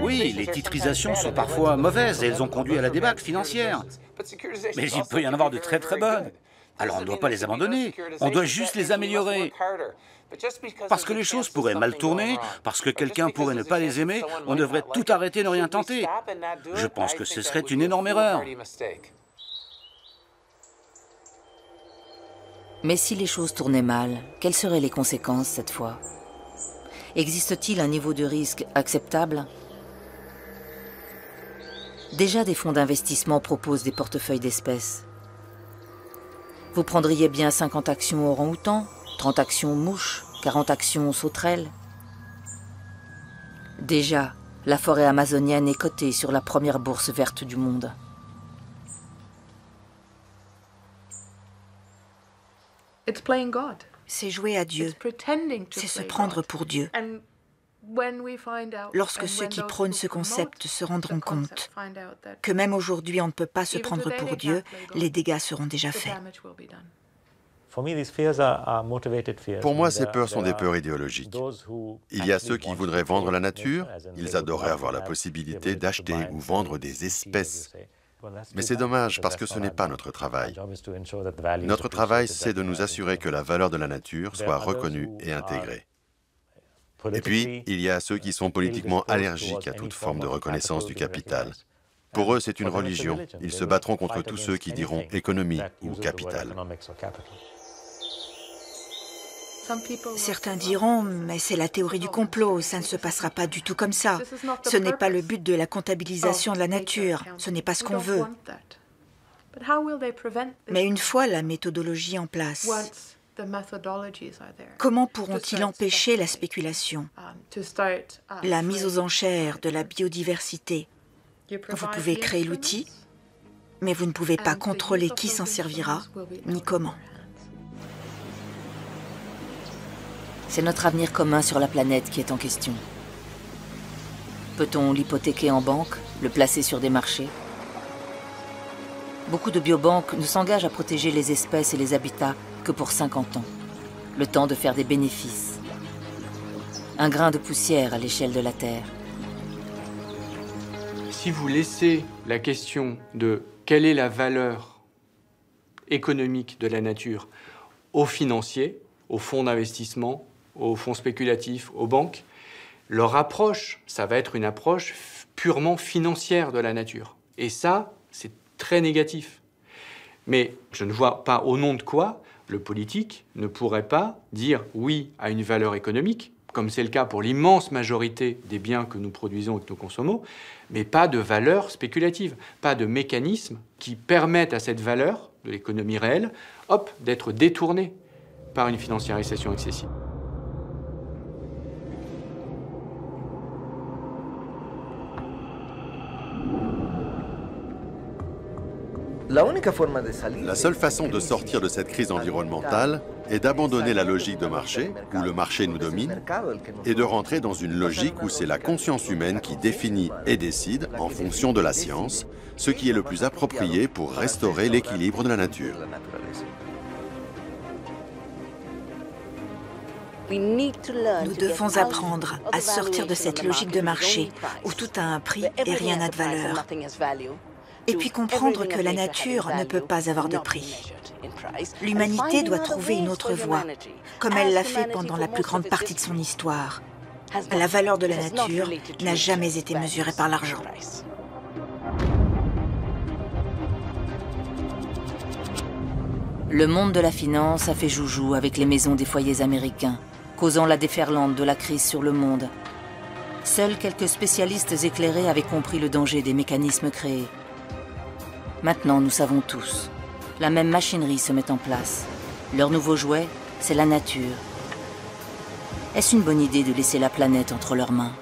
Oui, les titrisations sont parfois mauvaises et elles ont conduit à la débâcle financière. Mais il peut y en avoir de très très bonnes. Alors on ne doit pas les abandonner, on doit juste les améliorer. Parce que les choses pourraient mal tourner, parce que quelqu'un pourrait ne pas les aimer, on devrait tout arrêter et ne rien tenter. Je pense que ce serait une énorme erreur. Mais si les choses tournaient mal, quelles seraient les conséquences cette fois ? Existe-t-il un niveau de risque acceptable? Déjà, des fonds d'investissement proposent des portefeuilles d'espèces. Vous prendriez bien 50 actions orang-outan, 30 actions mouches, 40 actions sauterelles? Déjà, la forêt amazonienne est cotée sur la première bourse verte du monde. C'est jouer à Dieu, c'est se prendre pour Dieu. Lorsque ceux qui prônent ce concept se rendront compte que même aujourd'hui on ne peut pas se prendre pour Dieu, les dégâts seront déjà faits. Pour moi, ces peurs sont des peurs idéologiques. Il y a ceux qui voudraient vendre la nature, ils adoreraient avoir la possibilité d'acheter ou vendre des espèces. Mais c'est dommage parce que ce n'est pas notre travail. Notre travail, c'est de nous assurer que la valeur de la nature soit reconnue et intégrée. Et puis, il y a ceux qui sont politiquement allergiques à toute forme de reconnaissance du capital. Pour eux, c'est une religion. Ils se battront contre tous ceux qui diront économie ou capital. Certains diront, mais c'est la théorie du complot, ça ne se passera pas du tout comme ça. Ce n'est pas le but de la comptabilisation de la nature, ce n'est pas ce qu'on veut. Mais une fois la méthodologie en place, comment pourront-ils empêcher la spéculation, la mise aux enchères de la biodiversité? Vous pouvez créer l'outil, mais vous ne pouvez pas contrôler qui s'en servira, ni comment. C'est notre avenir commun sur la planète qui est en question. Peut-on l'hypothéquer en banque, le placer sur des marchés? Beaucoup de biobanques ne s'engagent à protéger les espèces et les habitats que pour 50 ans. Le temps de faire des bénéfices. Un grain de poussière à l'échelle de la Terre. Si vous laissez la question de quelle est la valeur économique de la nature aux financiers, aux fonds d'investissement, aux fonds spéculatifs, aux banques, leur approche, ça va être une approche purement financière de la nature. Et ça, c'est très négatif. Mais je ne vois pas au nom de quoi le politique ne pourrait pas dire oui à une valeur économique, comme c'est le cas pour l'immense majorité des biens que nous produisons et que nous consommons, mais pas de valeur spéculative, pas de mécanisme qui permettent à cette valeur de l'économie réelle, hop, d'être détournée par une financiarisation excessive. La seule façon de sortir de cette crise environnementale est d'abandonner la logique de marché, où le marché nous domine, et de rentrer dans une logique où c'est la conscience humaine qui définit et décide, en fonction de la science, ce qui est le plus approprié pour restaurer l'équilibre de la nature. Nous devons apprendre à sortir de cette logique de marché, où tout a un prix et rien n'a de valeur. Et puis comprendre que la nature ne peut pas avoir de prix. L'humanité doit trouver une autre voie, comme elle l'a fait pendant la plus grande partie de son histoire. La valeur de la nature n'a jamais été mesurée par l'argent. Le monde de la finance a fait joujou avec les maisons des foyers américains, causant la déferlante de la crise sur le monde. Seuls quelques spécialistes éclairés avaient compris le danger des mécanismes créés. Maintenant, nous savons tous. La même machinerie se met en place. Leur nouveau jouet, c'est la nature. Est-ce une bonne idée de laisser la planète entre leurs mains ?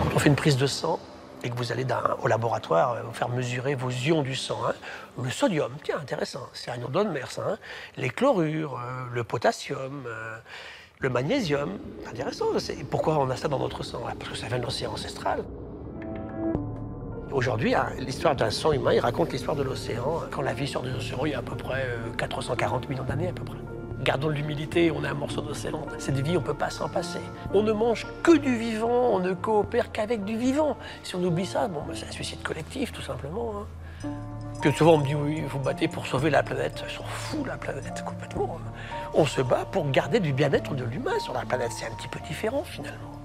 Quand on fait une prise de sang, et que vous allez au laboratoire vous faire mesurer vos ions du sang, hein, le sodium, tiens, intéressant, c'est un ion d'Olmers, hein, les chlorures, le potassium, le magnésium, intéressant. Pourquoi on a ça dans notre sang? Parce que ça vient de l'océan ancestral. Aujourd'hui, hein, l'histoire d'un sang humain, il raconte l'histoire de l'océan. Quand la vie sort des océans, il y a à peu près 440 millions d'années à peu près. Gardons de l'humilité, on est un morceau d'océan. Cette vie, on ne peut pas s'en passer. On ne mange que du vivant, on ne coopère qu'avec du vivant. Si on oublie ça, bon, c'est un suicide collectif, tout simplement. Hein. Puis souvent, on me dit, oui, vous battez pour sauver la planète. Ils s'en fout, la planète, complètement. On se bat pour garder du bien-être de l'humain sur la planète. C'est un petit peu différent, finalement.